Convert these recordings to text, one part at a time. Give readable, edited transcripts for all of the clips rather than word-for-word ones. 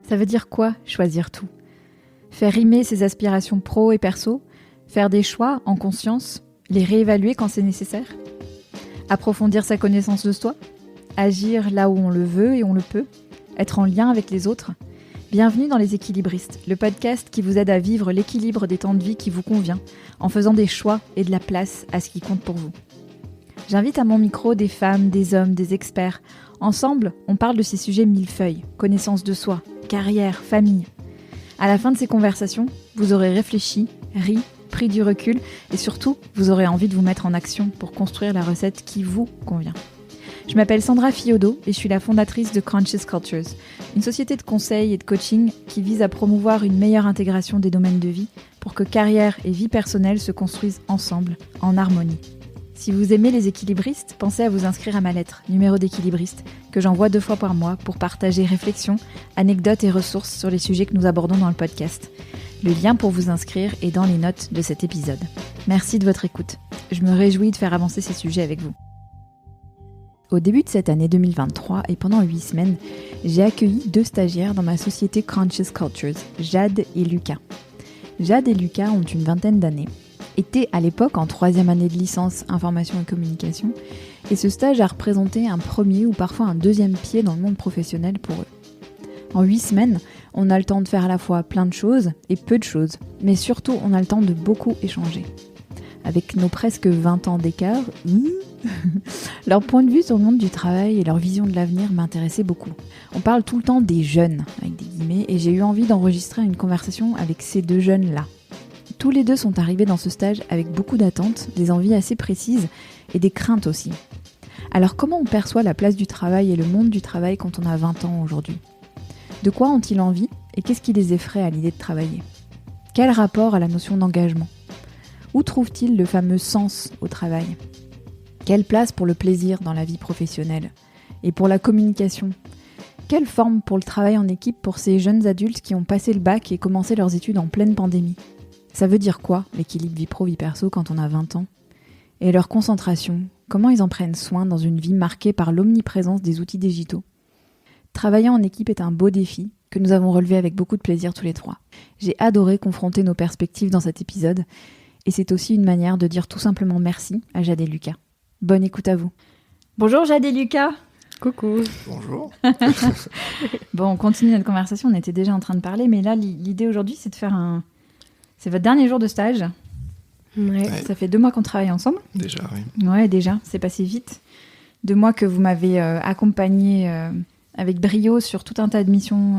Ça veut dire quoi, choisir tout ? Faire rimer ses aspirations pro et perso ? Faire des choix en conscience ? Les réévaluer quand c'est nécessaire ? Approfondir sa connaissance de soi ? Agir là où on le veut et on le peut ? Être en lien avec les autres ? Bienvenue dans Les Équilibristes, le podcast qui vous aide à vivre l'équilibre des temps de vie qui vous convient, en faisant des choix et de la place à ce qui compte pour vous. J'invite à mon micro des femmes, des hommes, des experts. Ensemble, on parle de ces sujets millefeuilles, connaissance de soi, carrière, famille. À la fin de ces conversations, vous aurez réfléchi, ri, pris du recul et surtout, vous aurez envie de vous mettre en action pour construire la recette qui vous convient. Je m'appelle Sandra Fiodo et je suis la fondatrice de Conscious Cultures, une société de conseil et de coaching qui vise à promouvoir une meilleure intégration des domaines de vie pour que carrière et vie personnelle se construisent ensemble, en harmonie. Si vous aimez les équilibristes, pensez à vous inscrire à ma lettre, numéro d'équilibriste, que j'envoie 2 fois par mois pour partager réflexions, anecdotes et ressources sur les sujets que nous abordons dans le podcast. Le lien pour vous inscrire est dans les notes de cet épisode. Merci de votre écoute. Je me réjouis de faire avancer ces sujets avec vous. Au début de cette année 2023 et pendant 8 semaines, j'ai accueilli 2 stagiaires dans ma société Conscious Cultures, Jade et Lucas. Jade et Lucas ont une vingtaine d'années, étaient à l'époque en 3e année de licence information et communication, et ce stage a représenté un premier ou parfois un 2e pied dans le monde professionnel pour eux. En 8 semaines, on a le temps de faire à la fois plein de choses et peu de choses, mais surtout on a le temps de beaucoup échanger. Avec nos presque 20 ans d'écart, leur point de vue sur le monde du travail et leur vision de l'avenir m'intéressaient beaucoup. On parle tout le temps des jeunes, avec des guillemets, et j'ai eu envie d'enregistrer une conversation avec ces 2 jeunes-là. Tous les 2 sont arrivés dans ce stage avec beaucoup d'attentes, des envies assez précises et des craintes aussi. Alors comment on perçoit la place du travail et le monde du travail quand on a 20 ans aujourd'hui ? De quoi ont-ils envie et qu'est-ce qui les effraie à l'idée de travailler ? Quel rapport à la notion d'engagement ? Où trouvent-ils le fameux sens au travail ? Quelle place pour le plaisir dans la vie professionnelle ? Et pour la communication ? Quelle forme pour le travail en équipe pour ces jeunes adultes qui ont passé le bac et commencé leurs études en pleine pandémie ? Ça veut dire quoi, l'équilibre vie pro-vie perso quand on a 20 ans ? Et leur concentration, comment ils en prennent soin dans une vie marquée par l'omniprésence des outils digitaux ? Travailler en équipe est un beau défi que nous avons relevé avec beaucoup de plaisir tous les 3. J'ai adoré confronter nos perspectives dans cet épisode et c'est aussi une manière de dire tout simplement merci à Jade et Lucas. Bonne écoute à vous. Bonjour Jade et Lucas. Coucou. Bonjour. Bon, on continue notre conversation, on était déjà en train de parler, mais là l'idée aujourd'hui c'est de faire C'est votre dernier jour de stage. Ouais. Ça fait 2 mois qu'on travaille ensemble. Déjà, oui. Ouais, déjà, c'est passé vite. 2 mois que vous m'avez accompagné avec brio sur tout un tas de missions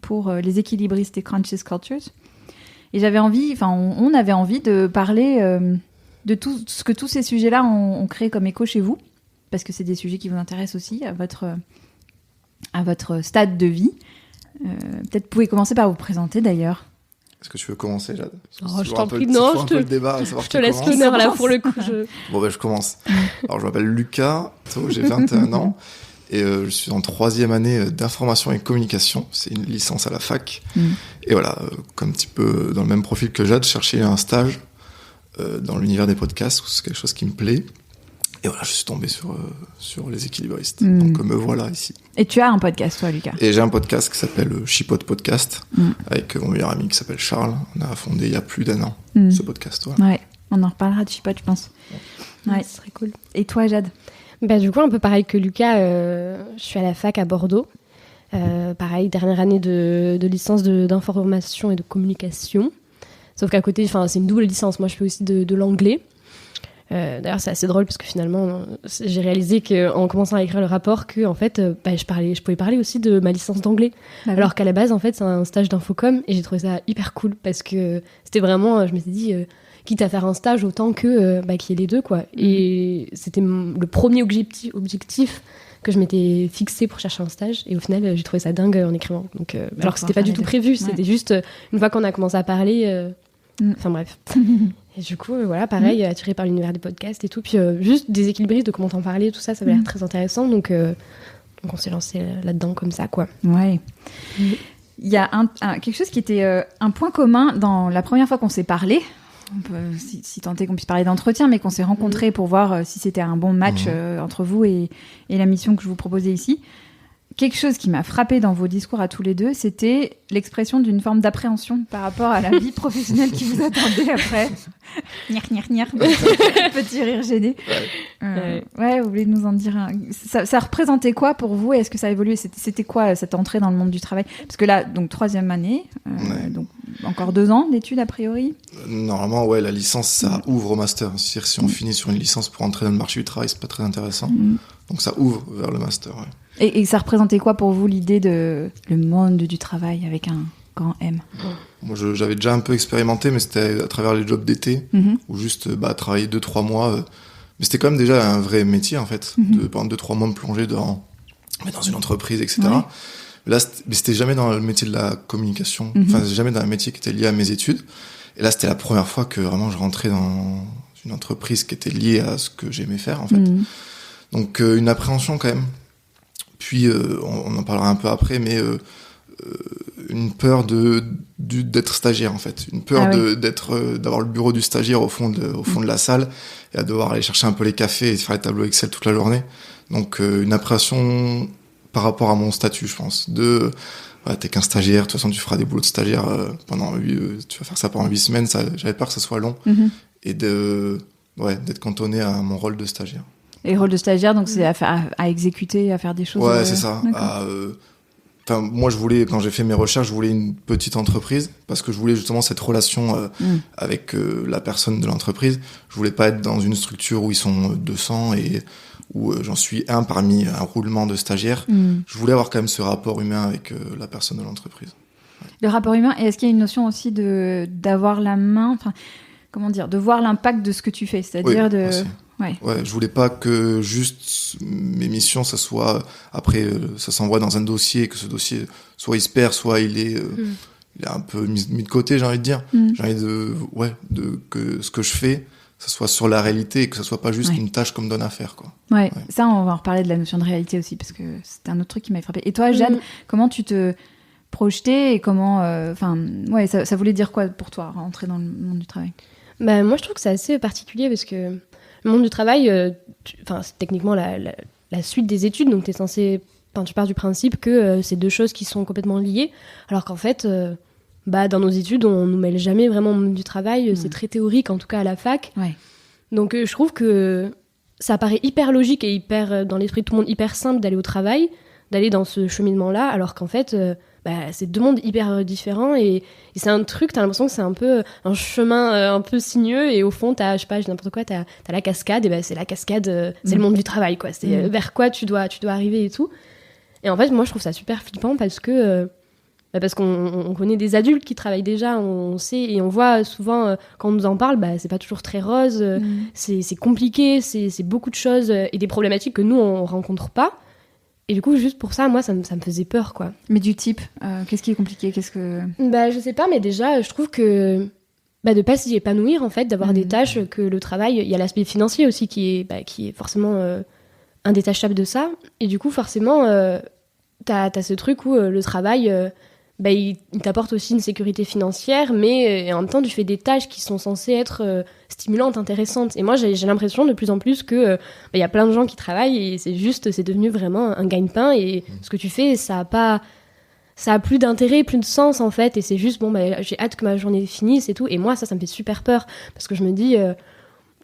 pour les équilibristes et Conscious Cultures. Et j'avais envie, on avait envie de parler de tout ce que tous ces sujets-là ont créé comme écho chez vous, parce que c'est des sujets qui vous intéressent aussi à votre stade de vie. Peut-être vous pouvez commencer par vous présenter d'ailleurs. Est-ce que tu veux commencer, Jade ? Je t'en prie, non, je te laisse l'honneur là pour le coup. Bon, je commence. Alors, je m'appelle Lucas, j'ai 21 ans, et je suis en 3e année d'information et communication. C'est une licence à la fac. Et voilà, comme un petit peu dans le même profil que Jade, chercher un stage dans l'univers des podcasts, où c'est quelque chose qui me plaît. Et voilà, je suis tombé sur les équilibristes. Donc me voilà ici. Et tu as un podcast, toi, Lucas ? Et j'ai un podcast qui s'appelle Chipote Podcast, avec mon meilleur ami qui s'appelle Charles. On a fondé il y a plus d'1 an ce podcast. Voilà. Ouais, on en reparlera de Chipote, je pense. Ouais, ce serait cool. Et toi, Jade ? Du coup, un peu pareil que Lucas, je suis à la fac à Bordeaux. Pareil, dernière année de licence d'information et de communication. Sauf qu'à côté, c'est une double licence. Moi, je fais aussi de l'anglais. D'ailleurs, c'est assez drôle parce que finalement, j'ai réalisé qu'en commençant à écrire le rapport, que en fait, je pouvais parler aussi de ma licence d'anglais. Alors qu'à la base, en fait, c'est un stage d'infocom et j'ai trouvé ça hyper cool parce que c'était vraiment, je m'étais dit, quitte à faire un stage, autant que qu'il y ait les 2, quoi. Et c'était le premier objectif que je m'étais fixé pour chercher un stage. Et au final, j'ai trouvé ça dingue en écrivant. Donc, alors que c'était pas du tout prévu. C'était juste, une fois qu'on a commencé à parler, enfin bref. Et du coup, voilà, pareil, attiré par l'univers des podcasts et tout. Puis juste des équilibristes, de comment t'en parler, tout ça, ça avait l'air très intéressant. Donc on s'est lancé là-dedans comme ça, quoi. Ouais. Il y a quelque chose qui était un point commun dans la première fois qu'on s'est parlé. On peut, si tant est qu'on puisse parler d'entretien, mais qu'on s'est rencontrés pour voir si c'était un bon match entre vous et la mission que je vous proposais ici. quelque chose qui m'a frappé dans vos discours à tous les deux, c'était l'expression d'une forme d'appréhension par rapport à la vie professionnelle qui vous attendait après. Nier. Petit rire gêné. Ouais, vous voulez nous en dire ça représentait quoi pour vous, et est-ce que ça a évolué? C'était quoi cette entrée dans le monde du travail? Parce que là, donc 3e année, donc encore 2 ans d'études a priori. Normalement, ouais, la licence, ça ouvre au master. C'est-à-dire, si on finit sur une licence pour entrer dans le marché du travail, c'est pas très intéressant. Donc ça ouvre vers le master, ouais. Et ça représentait quoi pour vous l'idée de le monde du travail avec un grand M? Moi, j'avais déjà un peu expérimenté, mais c'était à travers les jobs d'été, où juste travailler 2-3 mois. Mais c'était quand même déjà un vrai métier, en fait, pendant 2-3 mois me plonger dans une entreprise, etc. Ouais. Là, c'était jamais dans le métier de la communication, enfin, jamais dans un métier qui était lié à mes études. Et là, c'était la première fois que vraiment je rentrais dans une entreprise qui était liée à ce que j'aimais faire, en fait. Donc, une appréhension quand même. Puis, on en parlera un peu après, mais une peur d'être stagiaire, en fait. Une peur d'avoir le bureau du stagiaire au fond de la salle et à devoir aller chercher un peu les cafés et faire les tableaux Excel toute la journée. Donc, une appréhension par rapport à mon statut, je pense. T'es qu'un stagiaire, de toute façon, tu feras des boulots de stagiaire tu vas faire ça pendant 8 semaines, j'avais peur que ça soit long. Et d'être cantonné à mon rôle de stagiaire. Et rôle de stagiaire, donc c'est à exécuter, à faire des choses. Ouais, c'est ça. Moi, quand j'ai fait mes recherches, je voulais une petite entreprise parce que je voulais justement cette relation avec la personne de l'entreprise. Je voulais pas être dans une structure où ils sont 200 et où j'en suis un parmi un roulement de stagiaires. Je voulais avoir quand même ce rapport humain avec la personne de l'entreprise. Ouais. Le rapport humain, et est-ce qu'il y a une notion aussi d'avoir la main, de voir l'impact de ce que tu fais, c'est-à-dire aussi. Ouais, je voulais pas que juste mes missions, ça soit après ça s'envoie dans un dossier, que ce dossier soit il se perd, soit il est un peu mis de côté, j'ai envie de dire. J'ai envie que ce que je fais, ça soit sur la réalité et que ça soit pas juste une tâche qu'on me donne à faire, quoi. Ouais, ça on va en reparler de la notion de réalité aussi parce que c'était un autre truc qui m'avait frappé. Et toi, Jade, comment tu te projetais et comment ça voulait dire quoi pour toi rentrer dans le monde du travail? Moi je trouve que c'est assez particulier parce que le monde du travail, c'est techniquement la suite des études, donc tu pars du principe que c'est 2 choses qui sont complètement liées, alors qu'en fait, dans nos études, on nous mêle jamais vraiment au monde du travail, c'est très théorique, en tout cas à la fac. Ouais. Donc je trouve que ça paraît hyper logique et hyper, dans l'esprit de tout le monde, hyper simple d'aller au travail, d'aller dans ce cheminement-là, alors qu'en fait... c'est 2 mondes hyper différents et c'est un truc, t'as l'impression que c'est un peu un chemin un peu sinueux et au fond t'as n'importe quoi, t'as la cascade et c'est la cascade, c'est le monde du travail, quoi. C'est vers quoi tu dois arriver et tout. Et en fait moi je trouve ça super flippant parce qu'on connaît des adultes qui travaillent déjà, on sait et on voit souvent quand on nous en parle, c'est pas toujours très rose, c'est compliqué, c'est beaucoup de choses et des problématiques que nous on rencontre pas. Et du coup, juste pour ça, moi, ça me faisait peur, quoi. Mais du type, qu'est-ce qui est compliqué? Je sais pas, mais déjà, je trouve que de pas s'y épanouir, en fait, d'avoir des tâches, que le travail, il y a l'aspect financier aussi qui est forcément indétachable de ça. Et du coup, forcément, t'as ce truc où le travail, il t'apporte aussi une sécurité financière, mais en même temps, tu fais des tâches qui sont censées être stimulantes, intéressantes. Et moi, j'ai l'impression de plus en plus que y a plein de gens qui travaillent et c'est devenu vraiment un gagne-pain. Et ce que tu fais, ça a plus d'intérêt, plus de sens, en fait. Et c'est juste, j'ai hâte que ma journée finisse et tout. Et moi, ça me fait super peur parce que je me dis...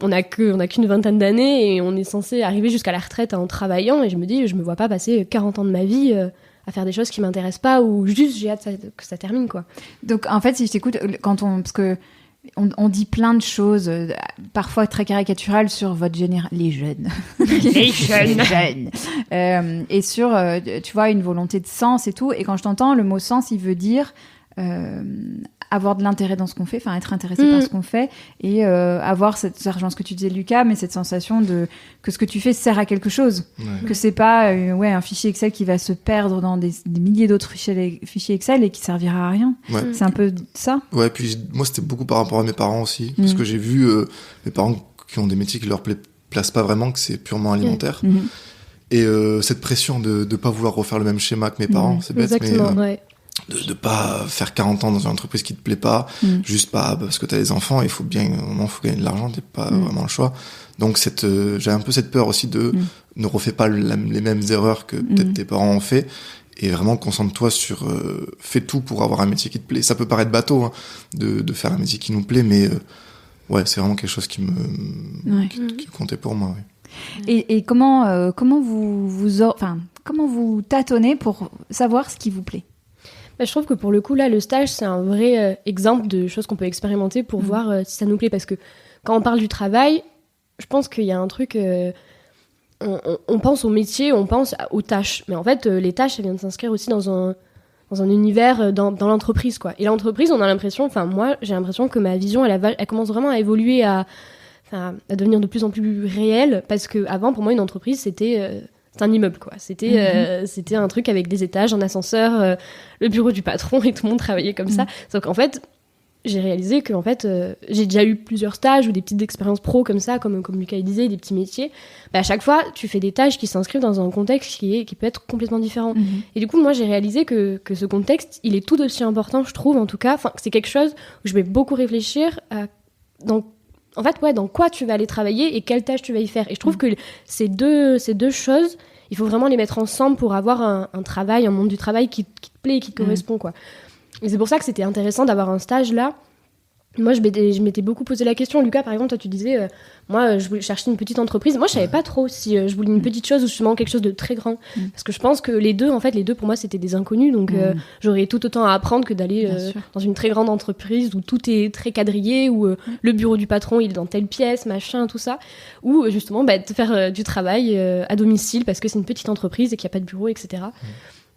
on a qu'une 20aine d'années et on est censé arriver jusqu'à la retraite en travaillant. Et je me dis, je me vois pas passer 40 ans de ma vie... à faire des choses qui m'intéressent pas ou juste j'ai hâte que ça termine, quoi. Donc en fait, si je t'écoute, parce que on dit plein de choses, parfois très caricaturales sur votre les jeunes, les jeunes, et sur tu vois une volonté de sens et tout. Et quand je t'entends, le mot sens, il veut dire avoir de l'intérêt dans ce qu'on fait, être intéressé par ce qu'on fait et avoir ça rejoint ce que tu disais, Lucas, mais cette sensation que ce que tu fais sert à quelque chose, que c'est pas un fichier Excel qui va se perdre dans des milliers d'autres fichiers Excel et qui servira à rien. C'est un peu ça. Ouais, puis moi c'était beaucoup par rapport à mes parents aussi, parce que j'ai vu mes parents qui ont des métiers qui leur plaisent pas vraiment, que c'est purement alimentaire. Et cette pression de pas vouloir refaire le même schéma que mes parents, c'est bête, exactement, mais de pas faire 40 ans dans une entreprise qui te plaît pas, juste pas parce que t'as des enfants, il faut bien, au moment, faut gagner de l'argent, t'as pas vraiment le choix. Donc j'ai un peu cette peur aussi de ne refais pas les mêmes erreurs que peut-être tes parents ont fait, et vraiment concentre-toi sur, fais tout pour avoir un métier qui te plaît. Ça peut paraître bateau, hein, de faire un métier qui nous plaît, mais ouais, c'est vraiment quelque chose qui comptait pour moi. Ouais. Et comment vous tâtonnez pour savoir ce qui vous plaît? Je trouve que pour le coup, là, le stage, c'est un vrai exemple de choses qu'on peut expérimenter pour voir si ça nous plaît. Parce que quand on parle du travail, je pense qu'il y a un truc... on pense au métier, on pense aux tâches. Mais en fait, les tâches, elles viennent s'inscrire aussi dans un univers, dans l'entreprise, quoi. Et l'entreprise, on a l'impression... Enfin, moi, j'ai l'impression que ma vision, elle commence vraiment à évoluer, à devenir de plus en plus réelle. Parce qu'avant, pour moi, une entreprise, c'était un immeuble, quoi. C'était un truc avec des étages, un ascenseur, le bureau du patron, et tout le monde travaillait comme ça. Sauf qu'en fait, j'ai réalisé que j'ai déjà eu plusieurs stages ou des petites expériences pro comme ça, comme Lucas disait, des petits métiers. À chaque fois, tu fais des tâches qui s'inscrivent dans un contexte qui peut être complètement différent. Et du coup, moi, j'ai réalisé que ce contexte, il est tout aussi important, je trouve, en tout cas. Enfin, c'est quelque chose où je vais beaucoup réfléchir dans quoi tu vas aller travailler et quelles tâches tu vas y faire. Et je trouve que ces deux choses, il faut vraiment les mettre ensemble pour avoir un travail, un monde du travail qui te plaît et qui te correspond, quoi. Et c'est pour ça que c'était intéressant d'avoir un stage là. Moi, je m'étais beaucoup posé la question. Lucas, par exemple, toi, tu disais, moi, je voulais chercher une petite entreprise. Moi, je savais pas trop si je voulais une petite chose ou justement quelque chose de très grand. Parce que je pense que les deux, pour moi, c'était des inconnus. Donc, j'aurais tout autant à apprendre que d'aller dans une très grande entreprise où tout est très quadrillé, où le bureau du patron, il est dans telle pièce, machin, tout ça. Ou justement, de faire du travail à domicile parce que c'est une petite entreprise et qu'il n'y a pas de bureau, etc.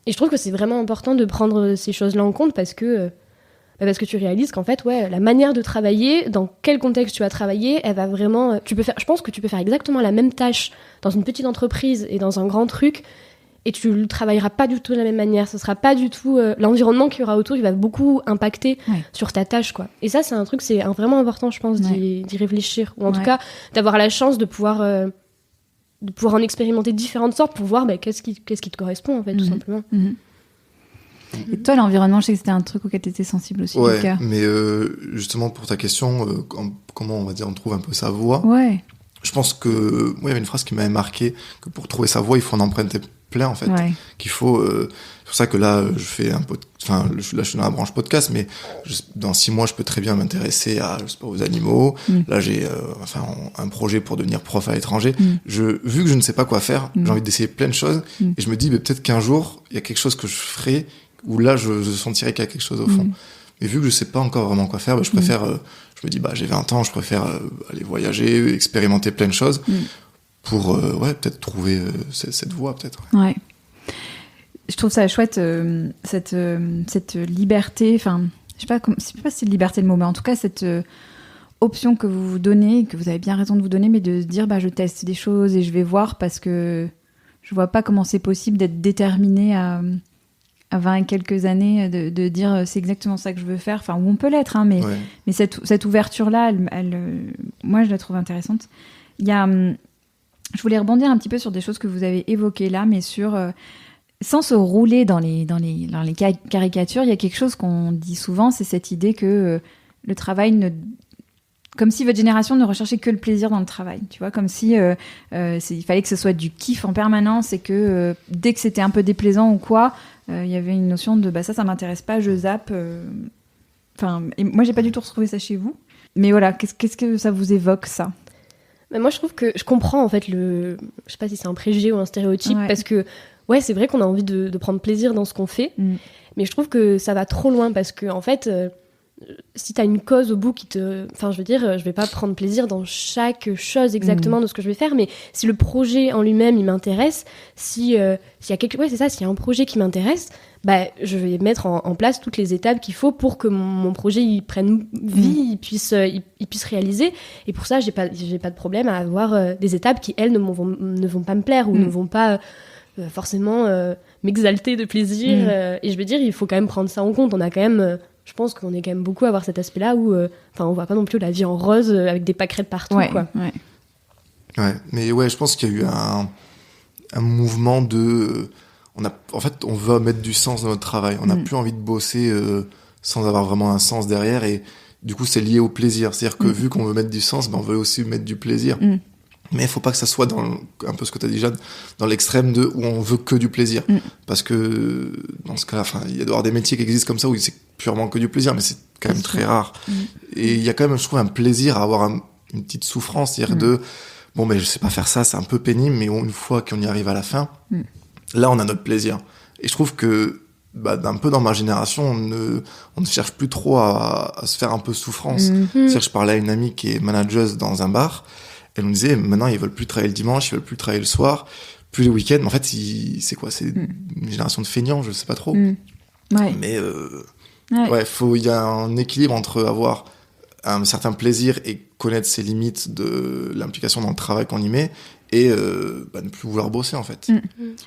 Et je trouve que c'est vraiment important de prendre ces choses-là en compte parce que tu réalises qu'en fait, la manière de travailler, dans quel contexte tu vas travailler, elle va vraiment... je pense que tu peux faire exactement la même tâche dans une petite entreprise et dans un grand truc, et tu ne travailleras pas du tout de la même manière. Ce sera pas du tout... l'environnement qu'il y aura autour, il va beaucoup impacter sur ta tâche, quoi. Et ça, c'est un truc, c'est vraiment important, je pense, d'y réfléchir. Ou en tout cas, d'avoir la chance de pouvoir en expérimenter différentes sortes pour voir qu'est-ce qui te correspond, en fait, tout simplement. Et toi, l'environnement, je sais que c'était un truc auquel tu étais sensible aussi, Lucas. Mais justement, pour ta question, comment on va dire, on trouve un peu sa voie. Je pense que moi, il y avait une phrase qui m'avait marqué, que pour trouver sa voie, il faut en emprunter plein, en fait. Qu'il faut... c'est pour ça que là, je fais là, je suis dans la branche podcast, mais dans 6 mois, je peux très bien m'intéresser aux animaux. Là, j'ai un projet pour devenir prof à l'étranger. Vu que je ne sais pas quoi faire, j'ai envie d'essayer plein de choses. Et je me dis, peut-être qu'un jour, il y a quelque chose que je ferai où là, je sentirai qu'il y a quelque chose au fond. Et vu que je sais pas encore vraiment quoi faire, je préfère... je me dis, j'ai 20 ans, je préfère aller voyager, expérimenter plein de choses pour, peut-être trouver cette voie, peut-être. Ouais. Je trouve ça chouette, cette liberté, enfin, je sais pas si c'est liberté le mot, mais en tout cas, cette option que vous vous donnez, que vous avez bien raison de vous donner, mais de se dire, je teste des choses et je vais voir parce que je vois pas comment c'est possible d'être déterminé à 20 et quelques années, de dire c'est exactement ça que je veux faire, enfin, où on peut l'être, hein, mais cette ouverture-là, moi, je la trouve intéressante. Je voulais rebondir un petit peu sur des choses que vous avez évoquées là, mais sans se rouler dans les caricatures, il y a quelque chose qu'on dit souvent, c'est cette idée que le travail comme si votre génération ne recherchait que le plaisir dans le travail, tu vois, comme si il fallait que ce soit du kiff en permanence et que dès que c'était un peu déplaisant ou quoi, il y avait une notion de ça m'intéresse pas, je zappe. Et moi j'ai pas du tout retrouvé ça chez vous, mais voilà, qu'est-ce que ça vous évoque, ça? Moi je trouve que je comprends en fait je sais pas si c'est un préjugé ou un stéréotype, parce que c'est vrai qu'on a envie de prendre plaisir dans ce qu'on fait, mais je trouve que ça va trop loin parce que en fait si t'as une cause au bout qui te... Enfin, je veux dire, je vais pas prendre plaisir dans chaque chose exactement de ce que je vais faire, mais si le projet en lui-même, il m'intéresse, s'il y a s'il y a un projet qui m'intéresse, je vais mettre en place toutes les étapes qu'il faut pour que mon projet, il prenne vie, il puisse réaliser. Et pour ça, j'ai pas de problème à avoir des étapes qui, elles, ne vont pas me plaire ou ne vont pas forcément m'exalter de plaisir. Et je veux dire, il faut quand même prendre ça en compte. On a quand même... je pense qu'on est quand même beaucoup à avoir cet aspect-là où on voit pas non plus la vie en rose avec des pâquerettes partout, quoi. Ouais, mais je pense qu'il y a eu un mouvement de... en fait, on veut mettre du sens dans notre travail. On n'a plus envie de bosser sans avoir vraiment un sens derrière. Et du coup, c'est lié au plaisir. C'est-à-dire que vu qu'on veut mettre du sens, on veut aussi mettre du plaisir. Mais il faut pas que ça soit un peu ce que tu as dit, Jade, dans l'extrême de où on veut que du plaisir. Parce que dans ce cas-là, il y a d'avoir des métiers qui existent comme ça où c'est purement que du plaisir, mais c'est quand même très rare. Et il y a quand même, je trouve, un plaisir à avoir une petite souffrance, c'est-à-dire de bon, mais je sais pas faire ça, c'est un peu pénible, mais une fois qu'on y arrive à la fin, là, on a notre plaisir. Et je trouve que d'un peu dans ma génération, on ne cherche plus trop à se faire un peu souffrance. C'est-à-dire que je parlais à une amie qui est manageuse dans un bar. Elle nous disait, maintenant, ils veulent plus travailler le dimanche, ils veulent plus travailler le soir, plus les week-ends. En fait, c'est quoi? C'est une génération de feignants, je sais pas trop. Ouais. Mais, il y a un équilibre entre avoir un certain plaisir et connaître ses limites de l'implication dans le travail qu'on y met et ne plus vouloir bosser, en fait.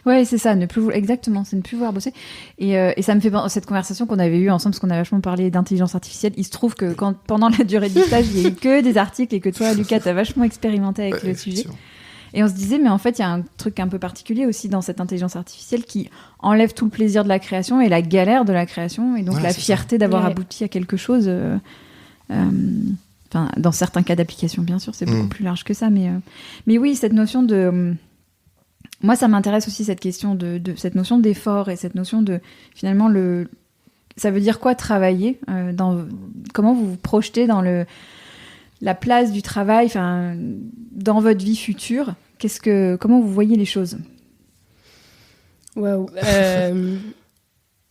Ouais, c'est ça, exactement, c'est ne plus vouloir bosser. Et ça me fait penser, cette conversation qu'on avait eue ensemble, parce qu'on a vachement parlé d'intelligence artificielle, il se trouve que pendant la durée du stage, il y a eu que des articles et que toi, Lucas, t'as vachement expérimenté avec le sujet. Et on se disait, mais en fait, il y a un truc un peu particulier aussi dans cette intelligence artificielle qui enlève tout le plaisir de la création et la galère de la création, et donc la fierté d'avoir abouti à quelque chose... dans certains cas d'application, bien sûr, c'est beaucoup plus large que ça. Mais oui, cette notion de... Moi, ça m'intéresse aussi, cette question de cette notion d'effort et cette notion de... Finalement, ça veut dire quoi travailler comment vous vous projetez dans la place du travail, dans votre vie future? Comment vous voyez les choses? Waouh.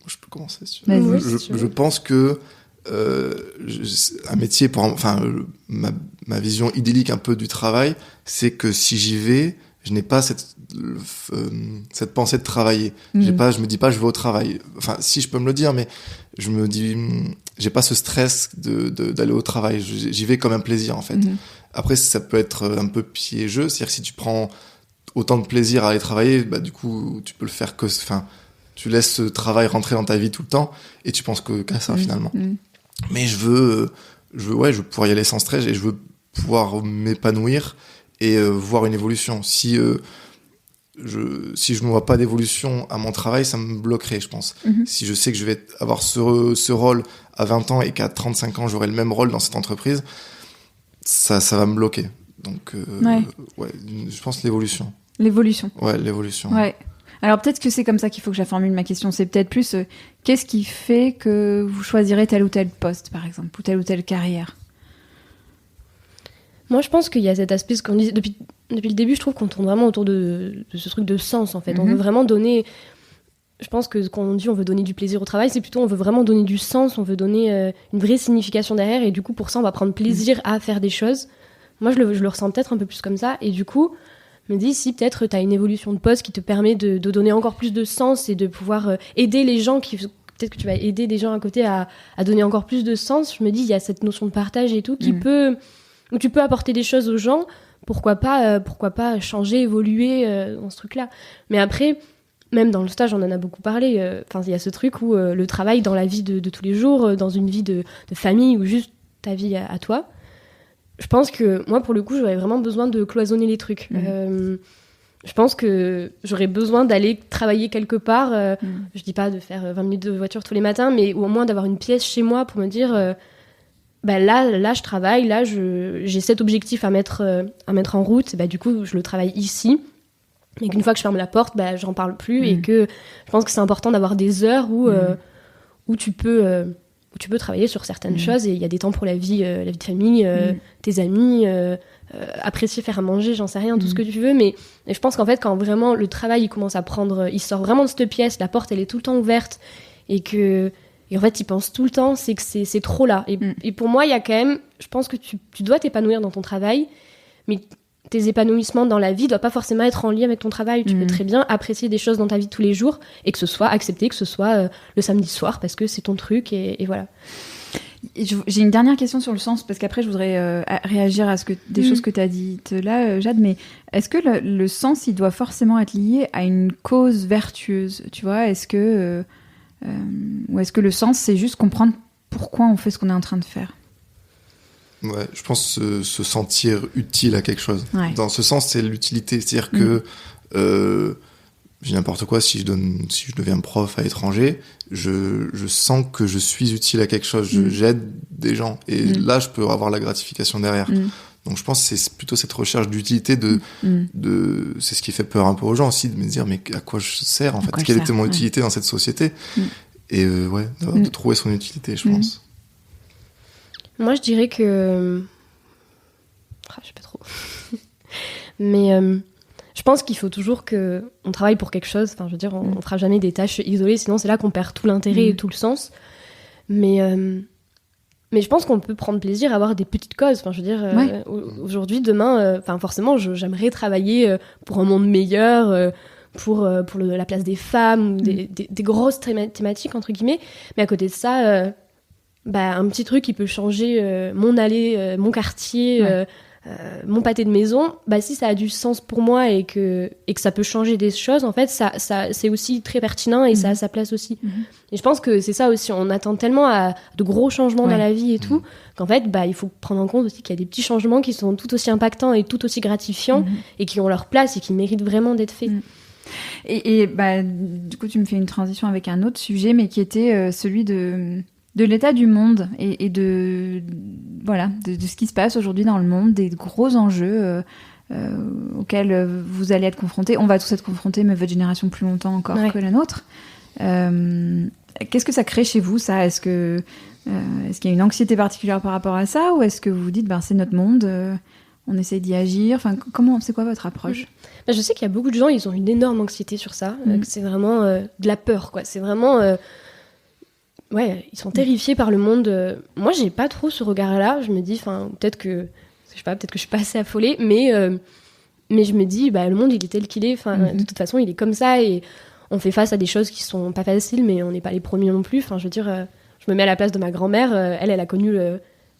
Je peux commencer, si tu veux. Je pense que un métier ma vision idyllique un peu du travail, c'est que si j'y vais, je n'ai pas cette pensée de travailler. Je me dis pas je vais au travail. Enfin, si, je peux me le dire, mais je me dis j'ai pas ce stress d'aller au travail. J'y vais comme un plaisir, en fait. Après, ça peut être un peu piégeux, c'est-à-dire que si tu prends autant de plaisir à aller travailler, du coup tu peux le faire tu laisses ce travail rentrer dans ta vie tout le temps et tu penses qu'à ça, finalement. Mais je veux pouvoir y aller sans stress et je veux pouvoir m'épanouir et voir une évolution. Si je ne vois pas d'évolution à mon travail, ça me bloquerait, je pense. Si je sais que je vais avoir ce rôle à 20 ans et qu'à 35 ans, j'aurai le même rôle dans cette entreprise, ça va me bloquer. Donc, je pense l'évolution. L'évolution. Ouais, l'évolution. Ouais. Alors peut-être que c'est comme ça qu'il faut que je formule ma question. C'est peut-être plus qu'est-ce qui fait que vous choisirez tel ou tel poste, par exemple, ou telle carrière? Moi, je pense qu'il y a cet aspect, ce qu'on dit depuis le début, je trouve qu'on tourne vraiment autour de ce truc de sens, en fait. On veut vraiment donner... Je pense que quand on dit on veut donner du plaisir au travail, c'est plutôt on veut vraiment donner du sens, on veut donner une vraie signification derrière, et du coup, pour ça, on va prendre plaisir à faire des choses. Moi, je le ressens peut-être un peu plus comme ça, et du coup... me dis si peut-être tu as une évolution de poste qui te permet de donner encore plus de sens et de pouvoir aider les gens peut-être que tu vas aider des gens à côté à donner encore plus de sens. Je me dis il y a cette notion de partage et tout où tu peux apporter des choses aux gens, pourquoi pas changer, évoluer dans ce truc-là. Mais après, même dans le stage, on en a beaucoup parlé, il y a ce truc où le travail dans la vie de tous les jours, dans une vie de famille ou juste ta vie à toi, je pense que moi, pour le coup, j'aurais vraiment besoin de cloisonner les trucs. Je pense que j'aurais besoin d'aller travailler quelque part. Je dis pas de faire 20 minutes de voiture tous les matins, mais au moins d'avoir une pièce chez moi pour me dire là, je travaille, là, j'ai cet objectif à mettre en route. Du coup, je le travaille ici. Et qu'une fois que je ferme la porte, j'en parle plus. Et que je pense que c'est important d'avoir des heures où tu peux travailler sur certaines choses, et il y a des temps pour la vie de famille, tes amis, apprécier faire à manger, j'en sais rien, tout ce que tu veux, mais je pense qu'en fait, quand vraiment le travail il commence à prendre, il sort vraiment de cette pièce, la porte elle est tout le temps ouverte, et en fait il pense tout le temps, c'est que c'est trop là. Et pour moi, il y a quand même, je pense que tu dois t'épanouir dans ton travail, mais tes épanouissements dans la vie ne doivent pas forcément être en lien avec ton travail. Tu peux très bien apprécier des choses dans ta vie de tous les jours et que ce soit accepté, que ce soit le samedi soir parce que c'est ton truc et voilà. J'ai une dernière question sur le sens, parce qu'après je voudrais réagir à des choses que tu as dites là, Jade, mais est-ce que le sens il doit forcément être lié à une cause vertueuse, tu vois? Est-ce que le sens c'est juste comprendre pourquoi on fait ce qu'on est en train de faire? Ouais, je pense se sentir utile à quelque chose. Ouais. Dans ce sens, c'est l'utilité. C'est-à-dire que je dis n'importe quoi, si je deviens prof à l'étranger, je sens que je suis utile à quelque chose, j'aide des gens, et là je peux avoir la gratification derrière. Donc je pense que c'est plutôt cette recherche d'utilité c'est ce qui fait peur un peu aux gens aussi, de me dire mais à quoi je sers en fait, quelle était mon utilité dans cette société, et de trouver son utilité, je pense. Moi je dirais que je sais pas trop mais je pense qu'il faut toujours qu'on travaille pour quelque chose. Enfin, je veux dire, on fera jamais des tâches isolées, sinon c'est là qu'on perd tout l'intérêt et tout le sens. Mais je pense qu'on peut prendre plaisir à avoir des petites causes. Enfin, je veux dire, aujourd'hui, demain, forcément, j'aimerais travailler pour un monde meilleur, pour la place des femmes, ou des grosses thématiques, entre guillemets. Mais à côté de ça, un petit truc qui peut changer mon allée, mon quartier... mon pâté de maison, si ça a du sens pour moi et que ça peut changer des choses, en fait, ça c'est aussi très pertinent et ça a sa place aussi. Et je pense que c'est ça aussi, on attend tellement à de gros changements dans la vie et tout, qu'en fait, il faut prendre en compte aussi qu'il y a des petits changements qui sont tout aussi impactants et tout aussi gratifiants et qui ont leur place et qui méritent vraiment d'être faits. Et du coup, tu me fais une transition avec un autre sujet, mais qui était celui de l'état du monde et de ce qui se passe aujourd'hui dans le monde, des gros enjeux auxquels vous allez être confrontés. On va tous être confrontés, mais votre génération plus longtemps encore que la nôtre. Qu'est-ce que ça crée chez vous, ça ? Est-ce qu'il y a une anxiété particulière par rapport à ça, ou est-ce que vous vous dites c'est notre monde, on essaie d'y agir ? Enfin, c'est quoi votre approche ? Je sais qu'il y a beaucoup de gens, ils ont une énorme anxiété sur ça, que c'est vraiment de la peur, quoi. C'est vraiment... ils sont terrifiés par le monde. Moi, j'ai pas trop ce regard-là. Je me dis, peut-être que je suis pas assez affolée, mais je me dis, le monde, il est tel qu'il est. De toute façon, il est comme ça, et on fait face à des choses qui sont pas faciles, mais on n'est pas les premiers non plus. Je veux dire, je me mets à la place de ma grand-mère. Elle a connu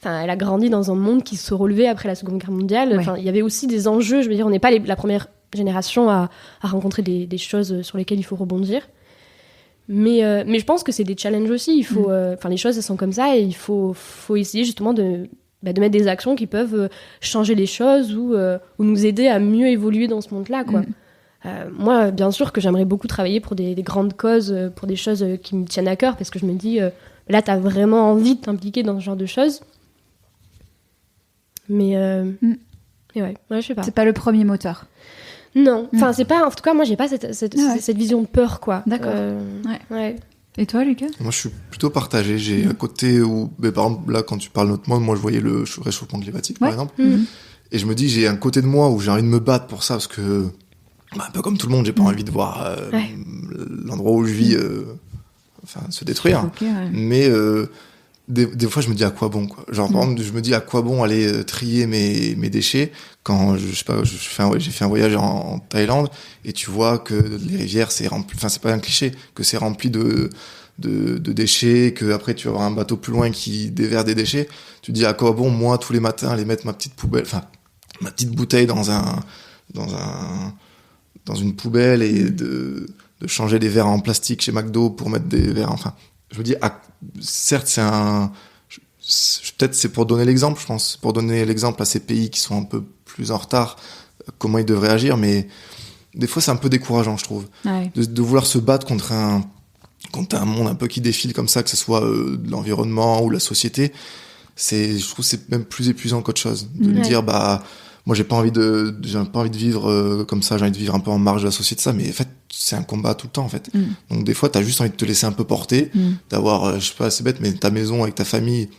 elle a grandi dans un monde qui se relevait après la Seconde Guerre mondiale. Il y avait aussi des enjeux. Je veux dire, on n'est pas la première génération à rencontrer des choses sur lesquelles il faut rebondir. Mais je pense que c'est des challenges aussi. Il faut, les choses, elles sont comme ça, et il faut essayer justement de mettre des actions qui peuvent changer les choses ou nous aider à mieux évoluer dans ce monde-là, quoi. Moi, bien sûr que j'aimerais beaucoup travailler pour des grandes causes, pour des choses qui me tiennent à cœur, parce que je me dis, là, t'as vraiment envie de t'impliquer dans ce genre de choses. Mais je sais pas. C'est pas le premier moteur. Non, c'est pas. En tout cas, moi, j'ai pas cette vision de peur, quoi. D'accord. Et toi, Lucas ? Moi, je suis plutôt partagé. J'ai à côté où, par exemple, là, quand tu parles de notre monde, moi, je voyais le réchauffement climatique, par exemple. Et je me dis, j'ai un côté de moi où j'ai envie de me battre pour ça, parce que, un peu comme tout le monde, j'ai pas envie de voir l'endroit où je vis se détruire. Mais des fois, je me dis à quoi bon, quoi. Genre, par exemple, je me dis à quoi bon aller trier mes déchets quand, j'ai fait un voyage en Thaïlande, et tu vois que les rivières, c'est rempli, c'est pas un cliché, que c'est rempli de déchets, que après tu vas avoir un bateau plus loin qui déverse des déchets. Tu te dis à quoi bon, moi, tous les matins, aller mettre ma petite poubelle, ma petite bouteille dans une poubelle, et de changer des verres en plastique chez McDo pour mettre des verres, je me dis, certes, peut-être c'est pour donner l'exemple, je pense, pour donner l'exemple à ces pays qui sont un peu plus en retard, comment ils devraient agir, mais des fois c'est un peu décourageant, je trouve, de vouloir se battre contre un monde un peu qui défile comme ça, que ce soit l'environnement ou la société. Je trouve que c'est même plus épuisant qu'autre chose, de me dire, moi j'ai pas envie de vivre comme ça, j'ai envie de vivre un peu en marge de la société, ça, mais en fait c'est un combat tout le temps, en fait. Donc des fois t'as juste envie de te laisser un peu porter, d'avoir, je sais pas, c'est bête, mais ta maison avec ta famille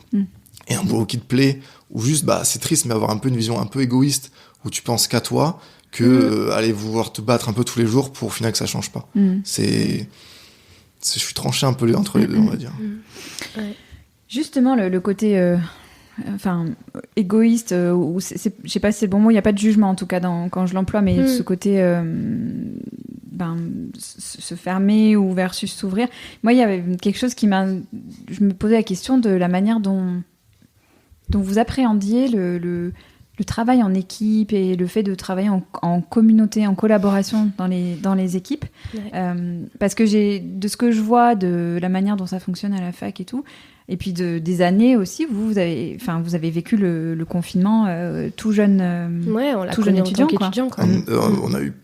et un boulot qui te plaît, ou juste, c'est triste, mais avoir un peu une vision un peu égoïste, où tu penses qu'à toi, que aller vouloir te battre un peu tous les jours pour au final que ça change pas. Je suis tranché un peu entre les deux, on va dire. Justement, le côté égoïste, ou je sais pas si c'est le bon mot, il n'y a pas de jugement en tout cas quand je l'emploie, mais ce côté se fermer ou versus s'ouvrir. Moi, il y avait quelque chose je me posais la question de la manière dont vous appréhendiez le travail en équipe et le fait de travailler en communauté, en collaboration dans les équipes. Parce que de ce que je vois, de la manière dont ça fonctionne à la fac et tout, Et puis des années aussi, vous avez vécu le confinement tout jeune, on l'a tout jeune connu en tant étudiant, quoi.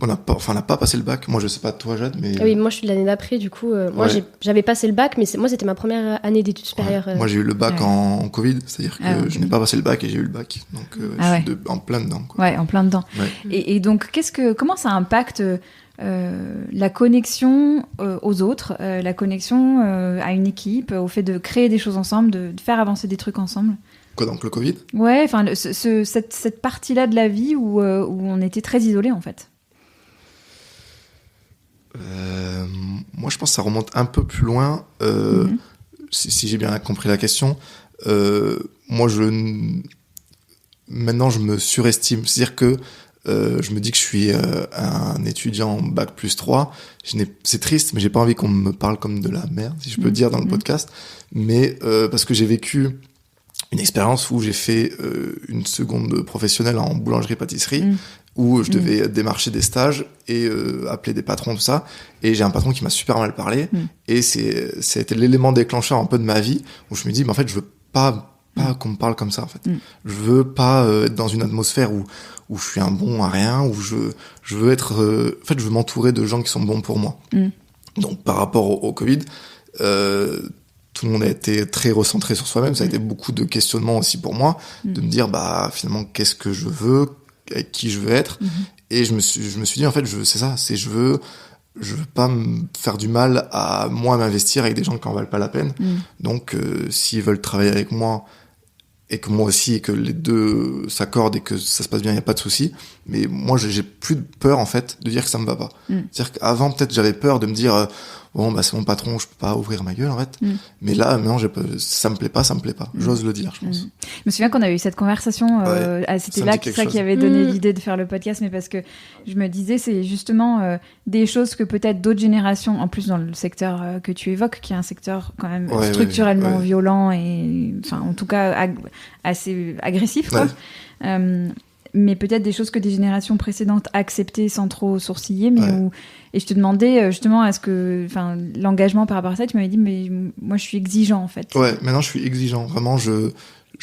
On n'a pas passé le bac. Moi, je sais pas toi, Jade, mais... Oui, moi je suis de l'année d'après, du coup. Moi, j'avais passé le bac, mais moi, c'était ma première année d'études supérieures. Moi, j'ai eu le bac en Covid, c'est-à-dire que je n'ai pas passé le bac et j'ai eu le bac. Donc, je suis en plein dedans, quoi. Ouais, en plein dedans. Ouais. Et donc, comment ça impacte la connexion aux autres, la connexion à une équipe, au fait de créer des choses ensemble, de faire avancer des trucs ensemble? Quoi, donc le Covid? Ouais, enfin, cette partie-là de la vie où on était très isolés, en fait. Moi, je pense que ça remonte un peu plus loin. Si j'ai bien compris la question, moi, maintenant, je me surestime. C'est-à-dire que je me dis que je suis un étudiant bac plus 3. C'est triste, mais j'ai pas envie qu'on me parle comme de la merde, si je peux dire, dans le podcast. Mais parce que j'ai vécu une expérience où j'ai fait une seconde professionnelle en boulangerie-pâtisserie, où je devais démarcher des stages et appeler des patrons, tout ça. Et j'ai un patron qui m'a super mal parlé. Et c'était l'élément déclencheur un peu de ma vie, où je me dis, mais en fait, je veux pas qu'on me parle comme ça, en fait. Je veux pas être dans une atmosphère où je suis un bon à rien, où je veux être... en fait, je veux m'entourer de gens qui sont bons pour moi. Donc, par rapport au Covid, tout le monde a été très recentré sur soi-même. Ça a été beaucoup de questionnements aussi pour moi, de me dire, finalement, qu'est-ce que je veux, avec qui je veux être. Et je me suis dit, en fait, je veux pas me faire du mal à moi m'investir avec des gens qui en valent pas la peine. Donc, s'ils veulent travailler avec moi, et que moi aussi, et que les deux s'accordent et que ça se passe bien, il n'y a pas de souci. Mais moi, j'ai plus de peur, en fait, de dire que ça me va pas. C'est-à-dire qu'avant, peut-être, j'avais peur de me dire, c'est mon patron, je peux pas ouvrir ma gueule, en fait. Mais là, maintenant, ça me plaît pas. J'ose le dire, je pense. Je me souviens qu'on avait eu cette conversation, c'était là ça qui avait donné l'idée de faire le podcast, mais parce que je me disais, c'est justement des choses que peut-être d'autres générations, en plus dans le secteur que tu évoques, qui est un secteur quand même structurellement violent et, enfin, en tout cas, assez agressif, quoi. Mais peut-être des choses que des générations précédentes acceptaient sans trop sourciller, mais et je te demandais justement, l'engagement par rapport à ça, tu m'avais dit, mais moi je suis exigeant, en fait. Ouais, maintenant je suis exigeant, vraiment, je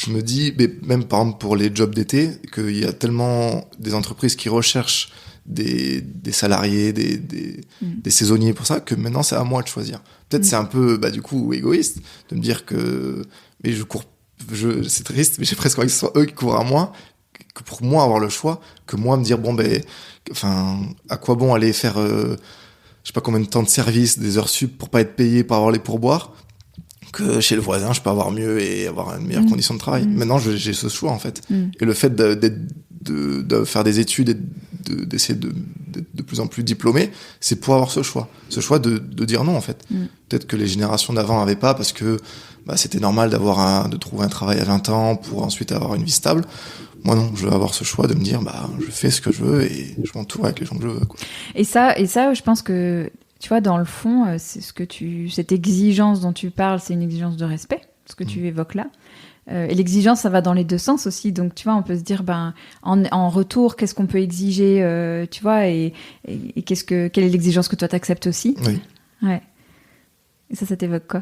me dis, mais même par exemple pour les jobs d'été, qu'il y a tellement des entreprises qui recherchent des salariés, des saisonniers pour ça, que maintenant c'est à moi de choisir. Peut-être c'est un peu, du coup, égoïste de me dire que, mais c'est triste, mais j'ai presque envie que ce soit eux qui courent à moi, que pour moi avoir le choix, que moi me dire, à quoi bon aller faire, je sais pas combien de temps de service, des heures sup pour pas être payé, pour avoir les pourboires, que chez le voisin, je peux avoir mieux et avoir une meilleure condition de travail. Maintenant, j'ai ce choix, en fait. Et le fait de faire des études et d'essayer d'être de plus en plus diplômé, c'est pour avoir ce choix. Ce choix de dire non, en fait. Peut-être que les générations d'avant n'avaient pas, parce que c'était normal de trouver un travail à 20 ans pour ensuite avoir une vie stable. Moi, non, je veux avoir ce choix de me dire, je fais ce que je veux et je m'entoure avec les gens que je veux, quoi. Et ça, je pense que, tu vois, dans le fond, c'est cette exigence dont tu parles, c'est une exigence de respect, ce que tu évoques là. Et l'exigence, ça va dans les deux sens aussi. Donc, tu vois, on peut se dire, en retour, qu'est-ce qu'on peut exiger, tu vois, et quelle est l'exigence que toi t'acceptes aussi. Oui. Ouais. Et ça t'évoque quoi?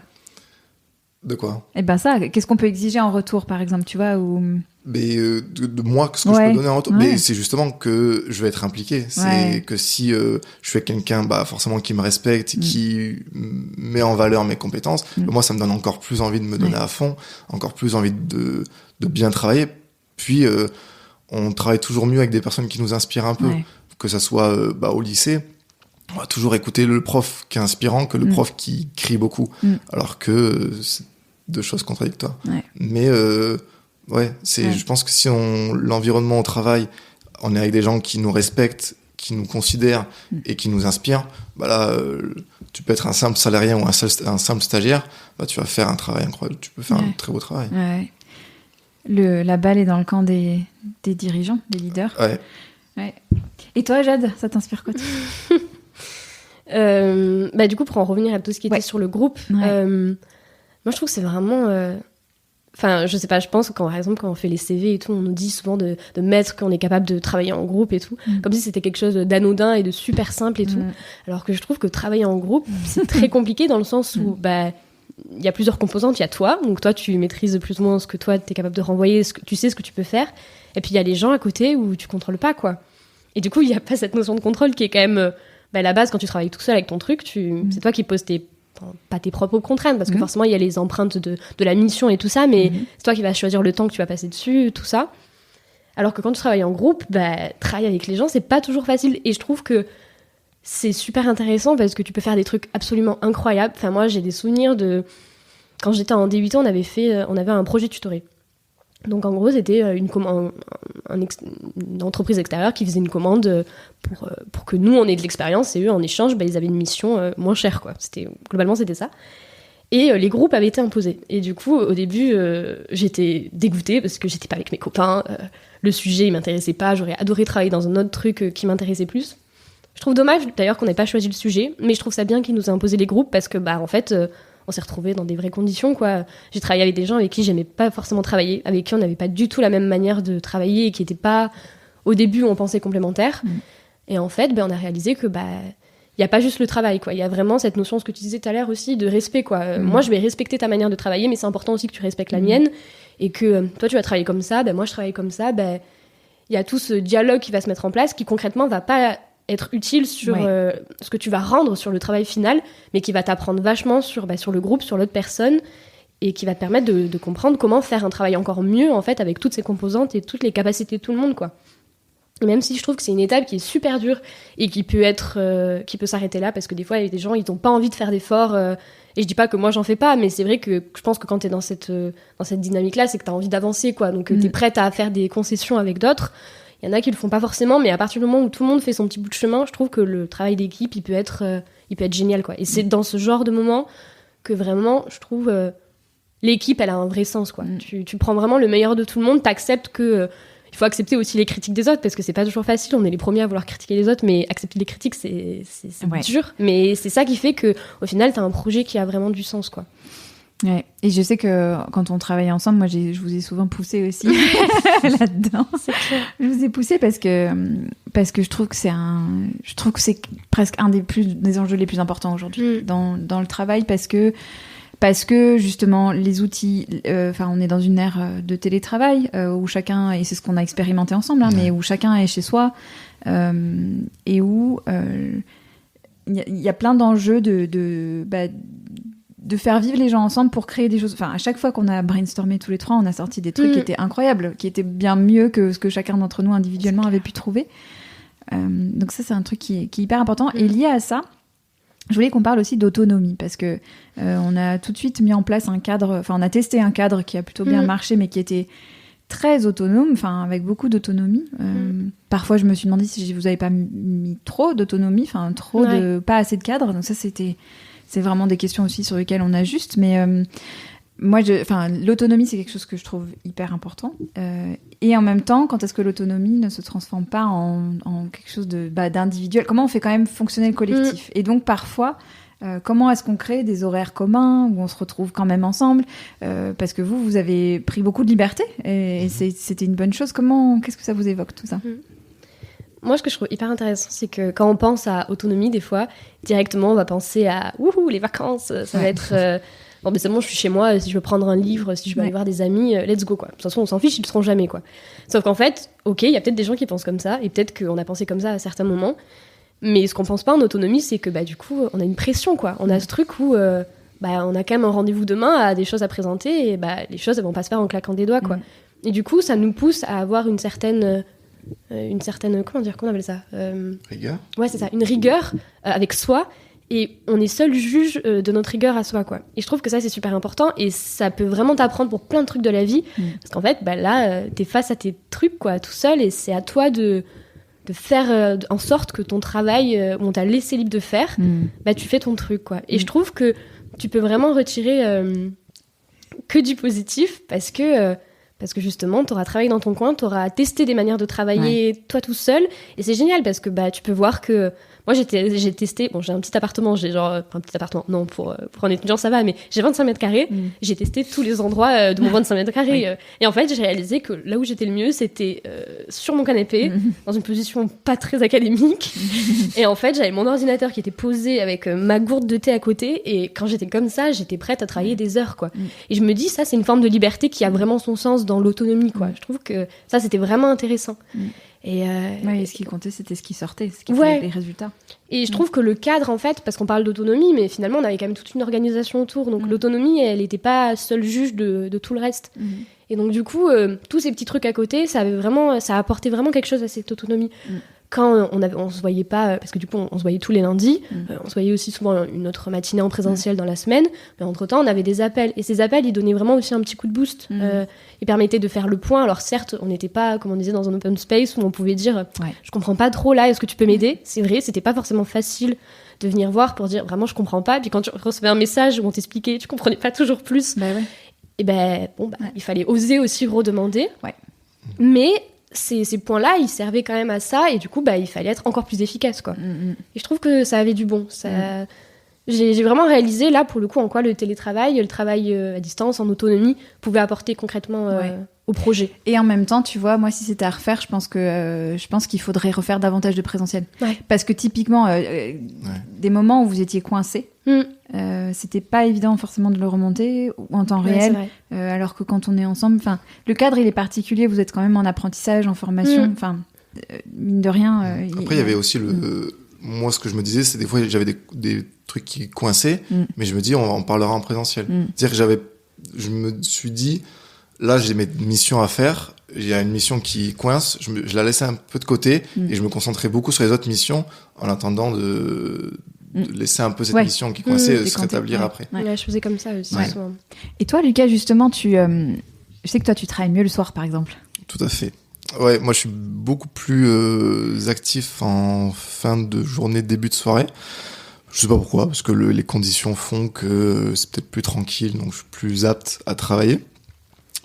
De quoi? Ça, qu'est-ce qu'on peut exiger en retour, par exemple, tu vois, ou... Mais de moi, ce que je peux donner en retour, mais c'est justement que je vais être impliqué. C'est que si je suis avec quelqu'un, forcément qui me respecte, qui met en valeur mes compétences, moi, ça me donne encore plus envie de me donner à fond, encore plus envie de bien travailler. Puis, on travaille toujours mieux avec des personnes qui nous inspirent un peu, que ça soit au lycée. On va toujours écouter le prof qui est inspirant que le prof qui crie beaucoup, alors que c'est deux choses contradictoires. Mais je pense que si l'environnement au travail, on est avec des gens qui nous respectent, qui nous considèrent et qui nous inspirent, tu peux être un simple salarié ou un simple stagiaire, tu vas faire un travail incroyable, tu peux faire un très beau travail. La balle est dans le camp des dirigeants, des leaders. Ouais. Et toi, Jade, ça t'inspire quoi? Du coup, pour en revenir à tout ce qui était sur le groupe, moi je trouve que c'est vraiment... je sais pas, je pense que par exemple, quand on fait les CV et tout, on nous dit souvent de mettre qu'on est capable de travailler en groupe et tout, comme si c'était quelque chose d'anodin et de super simple et tout. Alors que je trouve que travailler en groupe, c'est très compliqué dans le sens où il y a plusieurs composantes. Il y a toi, donc toi tu maîtrises plus ou moins ce que toi t'es capable de renvoyer, tu sais ce que tu peux faire. Et puis il y a les gens à côté où tu contrôles pas, quoi. Et du coup il y a pas cette notion de contrôle qui est quand même la base quand tu travailles tout seul avec ton truc. C'est toi qui poses pas tes propres contraintes, parce que forcément il y a les empreintes de la mission et tout ça, mais c'est toi qui vas choisir le temps que tu vas passer dessus, tout ça. Alors que quand tu travailles en groupe, travailler avec les gens, c'est pas toujours facile. Et je trouve que c'est super intéressant parce que tu peux faire des trucs absolument incroyables. Enfin, moi, j'ai des souvenirs de... Quand j'étais en DUT, on avait un projet tutoré. Donc, en gros, c'était une entreprise extérieure qui faisait une commande pour que nous, on ait de l'expérience. Et eux, en échange, ils avaient une mission moins chère, quoi. Globalement, c'était ça. Et les groupes avaient été imposés. Et du coup, au début, j'étais dégoûtée parce que j'étais pas avec mes copains. Le sujet, il m'intéressait pas. J'aurais adoré travailler dans un autre truc qui m'intéressait plus. Je trouve dommage, d'ailleurs, qu'on n'ait pas choisi le sujet. Mais je trouve ça bien qu'ils nous aient imposé les groupes parce que, en fait, on s'est retrouvés dans des vraies conditions, quoi. J'ai travaillé avec des gens avec qui j'aimais pas forcément travailler, avec qui on n'avait pas du tout la même manière de travailler et qui n'étaient pas, au début, on pensait complémentaires. Et en fait, on a réalisé que, il n'y a pas juste le travail, quoi. Il y a vraiment cette notion, ce que tu disais tout à l'heure aussi, de respect, quoi. Moi, je vais respecter ta manière de travailler, mais c'est important aussi que tu respectes la mienne. Et que toi, tu vas travailler comme ça, moi, je travaille comme ça. Il y a tout ce dialogue qui va se mettre en place qui, concrètement, va pas être utile sur ce que tu vas rendre sur le travail final, mais qui va t'apprendre vachement sur le groupe, sur l'autre personne, et qui va te permettre de comprendre comment faire un travail encore mieux, en fait, avec toutes ces composantes et toutes les capacités de tout le monde, quoi. Et même si je trouve que c'est une étape qui est super dure et qui peut s'arrêter là, parce que des fois, il y a des gens, ils n'ont pas envie de faire d'efforts, et je dis pas que moi, j'en fais pas, mais c'est vrai que je pense que quand t'es dans cette dynamique-là, c'est que t'as envie d'avancer, quoi. Donc, t'es prête à faire des concessions avec d'autres. Il y en a qui le font pas forcément, mais à partir du moment où tout le monde fait son petit bout de chemin, je trouve que le travail d'équipe, il peut être génial, quoi. Et c'est dans ce genre de moment que vraiment, je trouve, l'équipe, elle a un vrai sens, quoi. Tu prends vraiment le meilleur de tout le monde, t'acceptes que... il faut accepter aussi les critiques des autres, parce que c'est pas toujours facile, on est les premiers à vouloir critiquer les autres, mais accepter les critiques, c'est dur. Mais c'est ça qui fait qu'au final, t'as un projet qui a vraiment du sens, quoi. Ouais. Et je sais que quand on travaille ensemble, moi je vous ai souvent poussé aussi là-dedans. C'est clair. Je vous ai poussé parce que je trouve que c'est presque un des enjeux les plus importants aujourd'hui dans le travail, parce que justement les outils, on est dans une ère de télétravail où chacun, et c'est ce qu'on a expérimenté ensemble, mais où chacun est chez soi et où il y a plein d'enjeux de faire vivre les gens ensemble pour créer des choses. Enfin, à chaque fois qu'on a brainstormé tous les trois, on a sorti des trucs qui étaient incroyables, qui étaient bien mieux que ce que chacun d'entre nous individuellement avait pu trouver. Donc ça, c'est un truc qui est hyper important. Et lié à ça, je voulais qu'on parle aussi d'autonomie, parce que on a tout de suite mis en place un cadre, on a testé un cadre qui a plutôt bien marché, mais qui était très autonome, avec beaucoup d'autonomie. Parfois, je me suis demandé si vous avez pas mis trop d'autonomie, pas assez de cadre. Donc ça, c'est vraiment des questions aussi sur lesquelles on ajuste, mais moi, l'autonomie, c'est quelque chose que je trouve hyper important. Et en même temps, quand est-ce que l'autonomie ne se transforme pas en quelque chose d'individuel ? Comment on fait quand même fonctionner le collectif ? Et donc, parfois, comment est-ce qu'on crée des horaires communs où on se retrouve quand même ensemble ? Parce que vous avez pris beaucoup de liberté et c'était une bonne chose. Qu'est-ce que ça vous évoque, tout ça ? Moi, ce que je trouve hyper intéressant, c'est que quand on pense à autonomie, des fois, directement, on va penser à « Wouhou, les vacances !» Ça va être « Bon, mais c'est bon, je suis chez moi, si je veux prendre un livre, si je veux aller voir des amis, let's go, quoi. » De toute façon, on s'en fiche, ils ne le seront jamais, quoi. Sauf qu'en fait, ok, il y a peut-être des gens qui pensent comme ça, et peut-être qu'on a pensé comme ça à certains moments, mais ce qu'on pense pas en autonomie, c'est que, du coup, on a une pression, quoi. On a ce truc où... on a quand même un rendez-vous demain, à des choses à présenter, et les choses, elles vont pas se faire en claquant des doigts, quoi. Et du coup, ça nous pousse à avoir une certaine comment on appelle ça, rigueur. Ouais, c'est ça, une rigueur avec soi, et on est seul juge de notre rigueur à soi, quoi. Et je trouve que ça, c'est super important, et ça peut vraiment t'apprendre pour plein de trucs de la vie, parce qu'en fait, là, t'es face à tes trucs, quoi, tout seul, et c'est à toi de faire en sorte que ton travail, où on t'a laissé libre de faire, tu fais ton truc, quoi. Et je trouve que tu peux vraiment retirer que du positif, parce que justement, tu auras travaillé dans ton coin, tu auras testé des manières de travailler toi tout seul. Et c'est génial parce que tu peux voir que Moi, j'ai testé. Bon, j'ai un petit appartement. J'ai genre un petit appartement. Non, pour un étudiant, ça va. Mais j'ai 25 mètres carrés. J'ai testé tous les endroits de mon 25 mètres carrés. Oui. Et en fait, j'ai réalisé que là où j'étais le mieux, c'était sur mon canapé, dans une position pas très académique. Et en fait, j'avais mon ordinateur qui était posé avec ma gourde de thé à côté. Et quand j'étais comme ça, j'étais prête à travailler des heures, quoi. Et je me dis, ça, c'est une forme de liberté qui a vraiment son sens dans l'autonomie, quoi. Je trouve que ça, c'était vraiment intéressant. Et ce qui comptait, c'était ce qui sortait, ce qui faisait les résultats. Et je trouve que le cadre, en fait, parce qu'on parle d'autonomie, mais finalement, on avait quand même toute une organisation autour. Donc l'autonomie, elle n'était pas seule juge de tout le reste. Et donc, du coup, tous ces petits trucs à côté, ça a apporté vraiment quelque chose à cette autonomie. Quand on se voyait pas, parce que du coup on se voyait tous les lundis, on se voyait aussi souvent une autre matinée en présentiel dans la semaine, mais entre-temps on avait des appels, et ces appels ils donnaient vraiment aussi un petit coup de boost, ils permettaient de faire le point. Alors certes on n'était pas, comme on disait, dans un open space où on pouvait dire je comprends pas trop là, est-ce que tu peux m'aider. C'est vrai, c'était pas forcément facile de venir voir pour dire vraiment je comprends pas, puis quand tu recevais un message où on t'expliquait, tu comprenais pas toujours plus, et il fallait oser aussi redemander, mais ces points-là, ils servaient quand même à ça, et du coup, il fallait être encore plus efficace, quoi. Et je trouve que ça avait du bon. J'ai vraiment réalisé, là, pour le coup, en quoi le télétravail, le travail à distance, en autonomie, pouvait apporter concrètement au projet. Et en même temps, tu vois, moi, si c'était à refaire, je pense qu'il faudrait refaire davantage de présentiel. Parce que typiquement, des moments où vous étiez coincés, c'était pas évident forcément de le remonter en temps réel, alors que quand on est ensemble, le cadre il est particulier, vous êtes quand même en apprentissage, en formation, mine de rien. Après il y avait aussi moi ce que je me disais, c'est des fois j'avais des trucs qui coinçaient, mais je me dis on en parlera en présentiel. C'est-à-dire que je me suis dit là j'ai mes missions à faire, il y a une mission qui coince, je la laissais un peu de côté et je me concentrais beaucoup sur les autres missions en attendant de laisser un peu cette mission qui coinçait se rétablir après. Je faisais comme ça aussi souvent. Et toi, Lucas, justement, je sais que toi, tu travailles mieux le soir, par exemple. Tout à fait. Ouais, moi, je suis beaucoup plus actif en fin de journée, début de soirée. Je sais pas pourquoi, parce que les conditions font que c'est peut-être plus tranquille, donc je suis plus apte à travailler.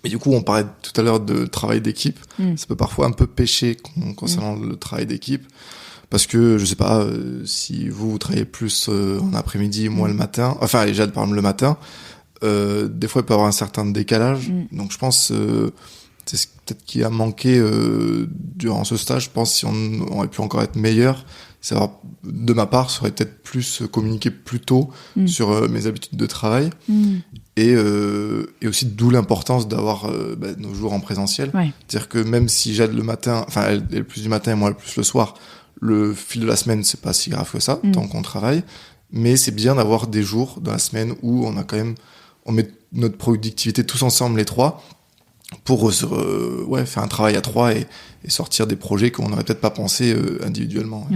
Et du coup, on parlait tout à l'heure de travail d'équipe. Ça peut parfois un peu pêcher concernant le travail d'équipe. Parce que, je sais pas, si vous travaillez plus en après-midi, moi le matin, enfin, les Jade, par exemple, le matin, des fois, il peut y avoir un certain décalage. Donc, je pense, c'est ce peut-être qui a manqué durant ce stage. Je pense si on aurait pu encore être meilleur, de ma part, ça aurait peut-être plus communiqué plus tôt sur mes habitudes de travail. Et aussi, d'où l'importance d'avoir nos jours en présentiel. C'est-à-dire que même si Jade le matin, enfin, elle est plus du matin et moi plus le soir, le fil de la semaine, c'est pas si grave que ça, tant qu'on travaille. Mais c'est bien d'avoir des jours dans la semaine où on met notre productivité tous ensemble, les trois, pour faire un travail à trois et sortir des projets qu'on n'aurait peut-être pas pensé individuellement.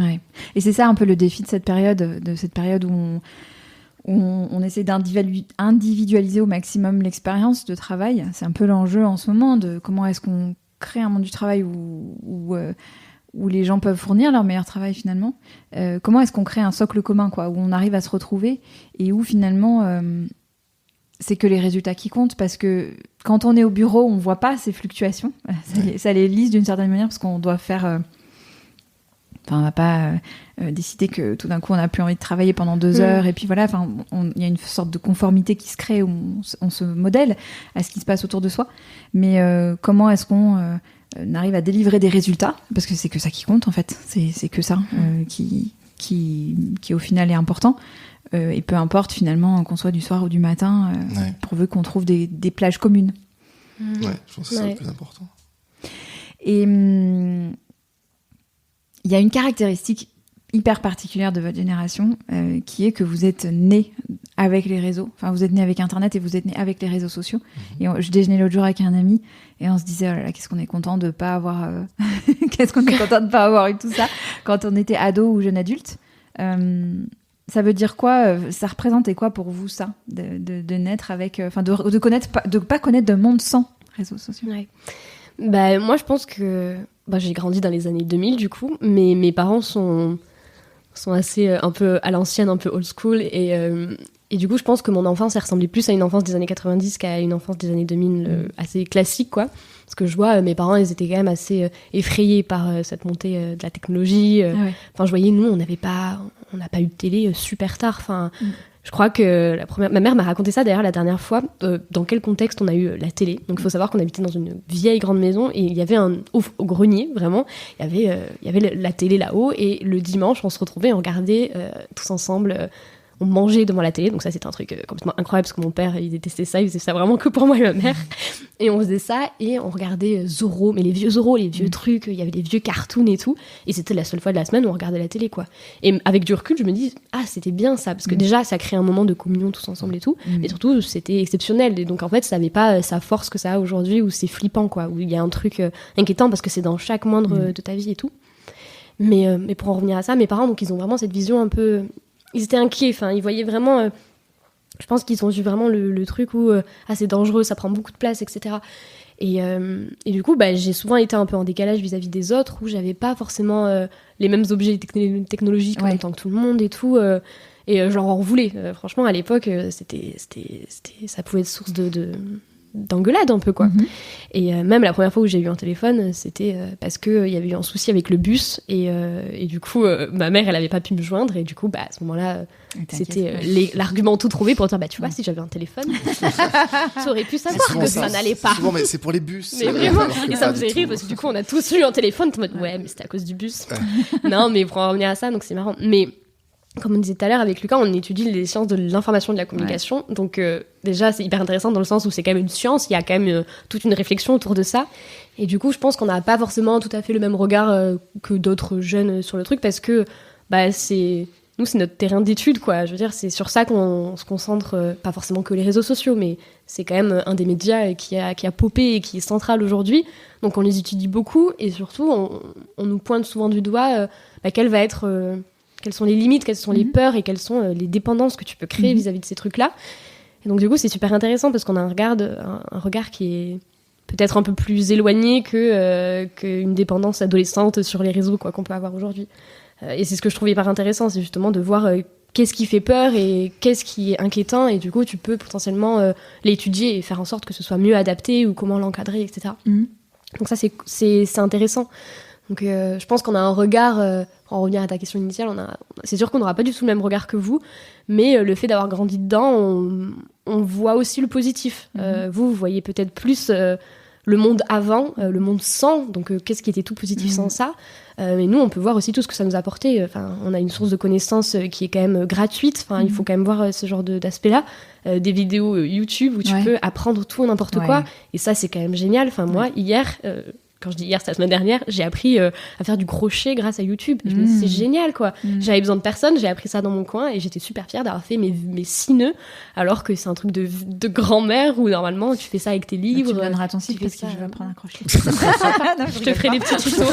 Et c'est ça un peu le défi de cette période où on essaie d'individualiser au maximum l'expérience de travail. C'est un peu l'enjeu en ce moment de comment est-ce qu'on crée un monde du travail où les gens peuvent fournir leur meilleur travail finalement. Comment est-ce qu'on crée un socle commun, quoi, où on arrive à se retrouver et où finalement c'est que les résultats qui comptent, parce que quand on est au bureau, on voit pas ces fluctuations. Ça les lisse d'une certaine manière parce qu'on doit faire... on va pas décider que tout d'un coup on n'a plus envie de travailler pendant 2 heures et puis voilà, il y a une sorte de conformité qui se crée où on se modèle à ce qui se passe autour de soi. Mais comment est-ce qu'on arrive à délivrer des résultats, parce que c'est que ça qui compte en fait, c'est que ça qui au final est important, et peu importe finalement qu'on soit du soir ou du matin, pourvu qu'on trouve des plages communes. Je pense que c'est ça le plus important. Et il y a une caractéristique hyper particulière de votre génération, qui est que vous êtes nés avec les réseaux. Enfin, vous êtes nés avec Internet et vous êtes nés avec les réseaux sociaux. Et je déjeunais l'autre jour avec un ami et on se disait, oh là là, qu'est-ce qu'on est content de pas avoir... qu'est-ce qu'on est content de pas avoir eu tout ça quand on était ado ou jeune adulte. Ça veut dire quoi, ça représentait quoi pour vous, ça, de naître avec... de pas connaître de monde sans réseaux sociaux? Moi, je pense que... j'ai grandi dans les années 2000, du coup, mais mes parents sont assez un peu à l'ancienne, un peu old school, et Et du coup, je pense que mon enfance, elle ressemblait plus à une enfance des années 90 qu'à une enfance des années 2000 assez classique, quoi. Parce que je vois, mes parents, ils étaient quand même assez effrayés par cette montée de la technologie. Enfin, je voyais, nous, on n'a pas eu de télé super tard. Enfin, je crois que ma mère m'a raconté ça d'ailleurs la dernière fois, dans quel contexte on a eu la télé. Donc, il faut savoir qu'on habitait dans une vieille grande maison et il y avait au grenier, vraiment, il y avait la télé là-haut et le dimanche, on se retrouvait et on regardait tous ensemble... on mangeait devant la télé, donc ça c'était un truc complètement incroyable parce que mon père il détestait ça, il faisait ça vraiment que pour moi et ma mère. Et on faisait ça et on regardait Zorro, mais les vieux Zorro, les vieux trucs, il y avait des vieux cartoons et tout. Et c'était la seule fois de la semaine où on regardait la télé, quoi. Et avec du recul, je me dis, ah c'était bien ça, parce que déjà ça crée un moment de communion tous ensemble et tout, mais surtout c'était exceptionnel. Et donc en fait ça n'avait pas sa force que ça a aujourd'hui où c'est flippant, quoi, où il y a un truc inquiétant parce que c'est dans chaque moindre de ta vie et tout. Mais pour en revenir à ça, mes parents, donc ils ont vraiment cette vision un peu... Ils étaient inquiets, enfin, ils voyaient vraiment... je pense qu'ils ont vu vraiment le truc où c'est dangereux, ça prend beaucoup de place, etc. Et du coup, j'ai souvent été un peu en décalage vis-à-vis des autres, où j'avais pas forcément les mêmes objets technologiques en même temps que tout le monde et tout. Et je leur en voulais. Franchement, à l'époque, ça pouvait être source d'engueulade un peu, quoi. Et même la première fois où j'ai eu un téléphone, c'était parce qu'il y avait eu un souci avec le bus et du coup ma mère elle avait pas pu me joindre et du coup à ce moment-là c'était l'argument tout trouvé pour dire tu vois si j'avais un téléphone tu aurais pu savoir que ça n'allait pas. Souvent, mais c'est pour les bus. Mais vraiment, et ça me faisait rire parce que du coup on a tous eu un téléphone, t'es en mode ouais mais c'était à cause du bus. Non mais pour en revenir à ça, donc c'est marrant. Mais comme on disait tout à l'heure avec Lucas, on étudie les sciences de l'information et de la communication. Donc déjà, c'est hyper intéressant dans le sens où c'est quand même une science, il y a quand même toute une réflexion autour de ça. Et du coup, je pense qu'on n'a pas forcément tout à fait le même regard que d'autres jeunes sur le truc parce que c'est notre terrain d'étude, quoi. Je veux dire, c'est sur ça qu'on se concentre, pas forcément que les réseaux sociaux, mais c'est quand même un des médias qui a popé et qui est central aujourd'hui. Donc on les étudie beaucoup et surtout, on nous pointe souvent du doigt quelles sont les limites, quelles sont les peurs et quelles sont les dépendances que tu peux créer vis-à-vis de ces trucs-là. Et donc du coup, c'est super intéressant parce qu'on a un regard qui est peut-être un peu plus éloigné qu'une dépendance adolescente sur les réseaux, quoi, qu'on peut avoir aujourd'hui. Et c'est ce que je trouve hyper intéressant, c'est justement de voir qu'est-ce qui fait peur et qu'est-ce qui est inquiétant. Et du coup, tu peux potentiellement l'étudier et faire en sorte que ce soit mieux adapté ou comment l'encadrer, etc. Donc ça, c'est intéressant. Donc je pense qu'on a un regard, pour en revenir à ta question initiale, c'est sûr qu'on n'aura pas du tout le même regard que vous, mais le fait d'avoir grandi dedans, on voit aussi le positif. Vous voyez peut-être plus le monde avant, le monde sans, donc qu'est-ce qui était tout positif sans ça. Mais nous, on peut voir aussi tout ce que ça nous a apporté. On a une source de connaissances qui est quand même gratuite. Il faut quand même voir ce genre d'aspect-là. Des vidéos YouTube où tu peux apprendre tout et n'importe quoi. Et ça, c'est quand même génial. Moi, hier... quand je dis hier, c'est la semaine dernière, j'ai appris à faire du crochet grâce à YouTube. Et je me dis, c'est génial, quoi. J'avais besoin de personne, j'ai appris ça dans mon coin et j'étais super fière d'avoir fait mes 6 nœuds, alors que c'est un truc de grand-mère où normalement tu fais ça avec tes livres. Tu me donneras ton site parce que je vais apprendre à crocheter. Non, je te ferai des petits tutos.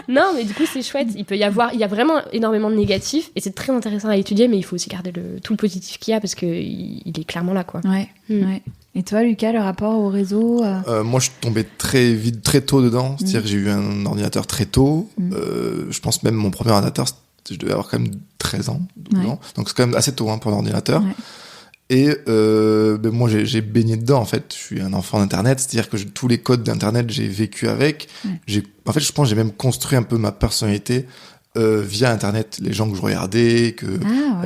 Non, mais du coup, c'est chouette. Il y a vraiment énormément de négatifs et c'est très intéressant à étudier, mais il faut aussi garder tout le positif qu'il y a parce qu'il est clairement là, quoi. Ouais. Et toi, Lucas, le rapport au réseau Moi, je suis tombé très tôt dedans. C'est-à-dire que j'ai eu un ordinateur très tôt. Je pense même mon premier ordinateur, je devais avoir quand même 13 ans. 12 ans. Donc, c'est quand même assez tôt pour un ordinateur. Et moi, j'ai baigné dedans, en fait. Je suis un enfant d'Internet. C'est-à-dire que tous les codes d'Internet, j'ai vécu avec. En fait, je pense que j'ai même construit un peu ma personnalité via Internet. Les gens que je regardais,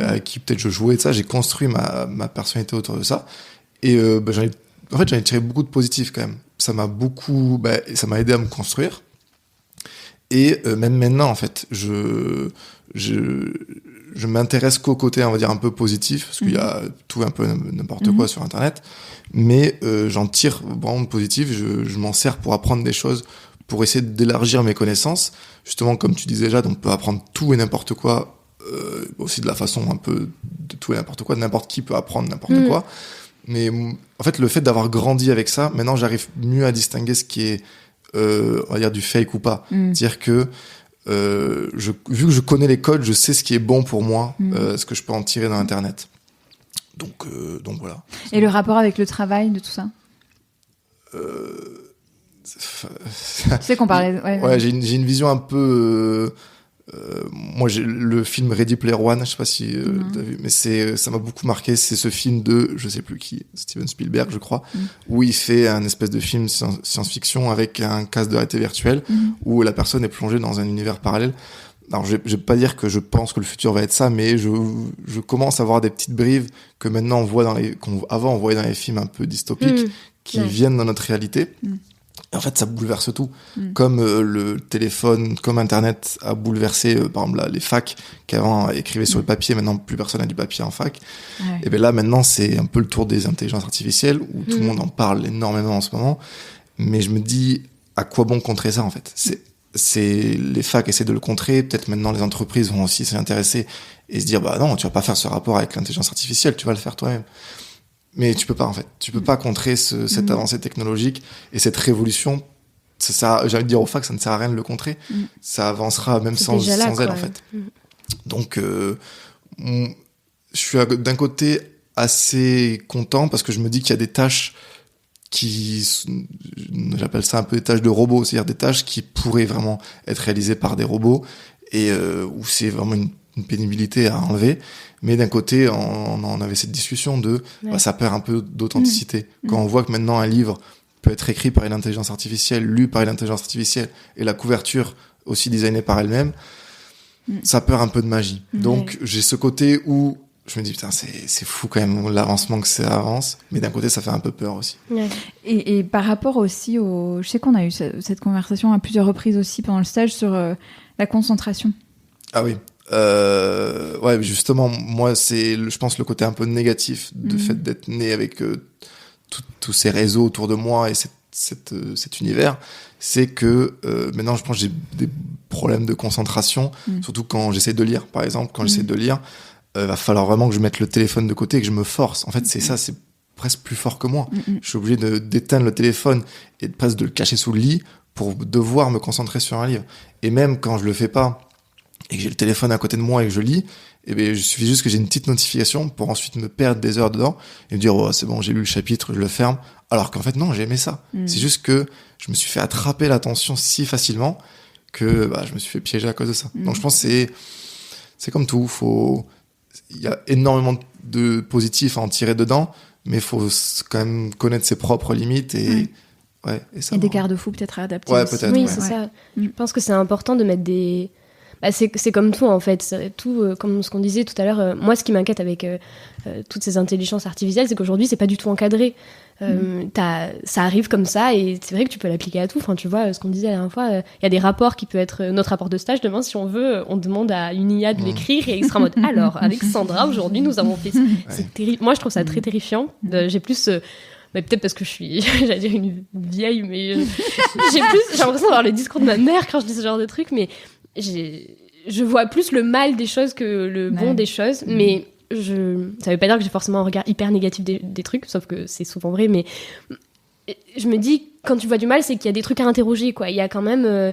avec qui peut-être je jouais, ça, j'ai construit ma personnalité autour de ça. Et j'en ai tiré beaucoup de positifs quand même. Ça m'a aidé à me construire. Et même maintenant, en fait, je m'intéresse qu'au côté, on va dire, un peu positif, parce qu'il y a tout un peu n'importe quoi sur Internet. Mais j'en tire vraiment de positif. Je m'en sers pour apprendre des choses, pour essayer d'élargir mes connaissances. Justement, comme tu disais, Jade, on peut apprendre tout et n'importe quoi, aussi de la façon un peu de tout et n'importe quoi. N'importe qui peut apprendre n'importe quoi. Mais en fait, le fait d'avoir grandi avec ça, maintenant, j'arrive mieux à distinguer ce qui est, on va dire, du fake ou pas. C'est-à-dire que, vu que je connais les codes, je sais ce qui est bon pour moi, ce que je peux en tirer dans Internet. Donc voilà. Et le rapport avec le travail de tout ça Tu sais qu'on parlait... j'ai une vision un peu... moi, j'ai le film Ready Player One, je sais pas si t'as vu, mais ça m'a beaucoup marqué. C'est ce film de, je sais plus qui, Steven Spielberg, je crois, où il fait un espèce de film science-fiction avec un casque de réalité virtuelle, où la personne est plongée dans un univers parallèle. Alors, je vais pas dire que je pense que le futur va être ça, mais je commence à voir des petites brives que maintenant qu'avant on voyait dans les films un peu dystopiques, qui viennent dans notre réalité. Et en fait, ça bouleverse tout. Comme le téléphone, comme Internet a bouleversé, par exemple, les facs qui avant écrivaient sur le papier, maintenant plus personne n'a du papier en fac. Ouais. Et bien là, maintenant, c'est un peu le tour des intelligences artificielles, où tout le monde en parle énormément en ce moment. Mais je me dis, à quoi bon contrer ça, en fait? Les facs essaient de le contrer. Peut-être maintenant, les entreprises vont aussi s'y intéresser et se dire, bah non, tu vas pas faire ce rapport avec l'intelligence artificielle, tu vas le faire toi-même. Mais tu peux pas, en fait. Tu peux pas contrer cette avancée technologique et cette révolution. Ça, j'ai envie de dire aux facs, ça ne sert à rien de le contrer. Ça avancera même sans elle, en fait. Donc, je suis d'un côté assez content parce que je me dis qu'il y a des tâches j'appelle ça un peu des tâches de robots, c'est-à-dire des tâches qui pourraient vraiment être réalisées par des robots et où c'est vraiment une pénibilité à enlever. Mais d'un côté, on avait cette discussion ça perd un peu d'authenticité. Quand on voit que maintenant un livre peut être écrit par une intelligence artificielle, lu par une intelligence artificielle, et la couverture aussi designée par elle-même, ça perd un peu de magie. Donc j'ai ce côté où je me dis, putain, c'est fou quand même l'avancement que ça avance, mais d'un côté, ça fait un peu peur aussi. Et par rapport aussi je sais qu'on a eu cette conversation à plusieurs reprises aussi pendant le stage sur la concentration. Ah oui. Ouais, justement, moi, c'est, je pense, le côté un peu négatif du fait d'être né avec tous ces réseaux autour de moi et cet univers, c'est que maintenant, je pense que j'ai des problèmes de concentration, surtout quand j'essaie de lire, par exemple. Quand j'essaie de lire, va falloir vraiment que je mette le téléphone de côté et que je me force. En fait, c'est ça, c'est presque plus fort que moi. Je suis obligé d'éteindre le téléphone et presque de le cacher sous le lit pour devoir me concentrer sur un livre. Et même quand je le fais pas, et que j'ai le téléphone à côté de moi et que je lis, et bien, il suffit juste que j'ai une petite notification pour ensuite me perdre des heures dedans et me dire, oh, c'est bon, j'ai lu le chapitre, je le ferme. Alors qu'en fait, non, j'ai aimé ça. C'est juste que je me suis fait attraper l'attention si facilement que, je me suis fait piéger à cause de ça. Donc, je pense que c'est comme tout. Il y a énormément de positifs à en tirer dedans, mais il faut quand même connaître ses propres limites et des garde-fous peut-être à adapter. Ouais, aussi. peut-être. Oui, c'est ça. Je pense que c'est important de mettre des... c'est comme tout, en fait. C'est tout, comme ce qu'on disait tout à l'heure. Moi, ce qui m'inquiète avec toutes ces intelligences artificielles, c'est qu'aujourd'hui, c'est pas du tout encadré. Ça arrive comme ça, et c'est vrai que tu peux l'appliquer à tout. Enfin, tu vois, ce qu'on disait la dernière fois, il y a des rapports qui peuvent être notre rapport de stage. Demain, si on veut, on demande à une IA de l'écrire et il sera en mode alors, Alexandra, aujourd'hui, nous avons fait ça. C'est terrible. Moi, je trouve ça très terrifiant. J'ai plus... mais peut-être parce que je suis, j'allais dire une vieille, mais j'ai l'impression d'avoir le discours de ma mère quand je dis ce genre de trucs, mais je vois plus le mal des choses que le bon des choses, mais ça veut pas dire que j'ai forcément un regard hyper négatif des trucs, sauf que c'est souvent vrai, mais je me dis, quand tu vois du mal, c'est qu'il y a des trucs à interroger, quoi. Il y a quand même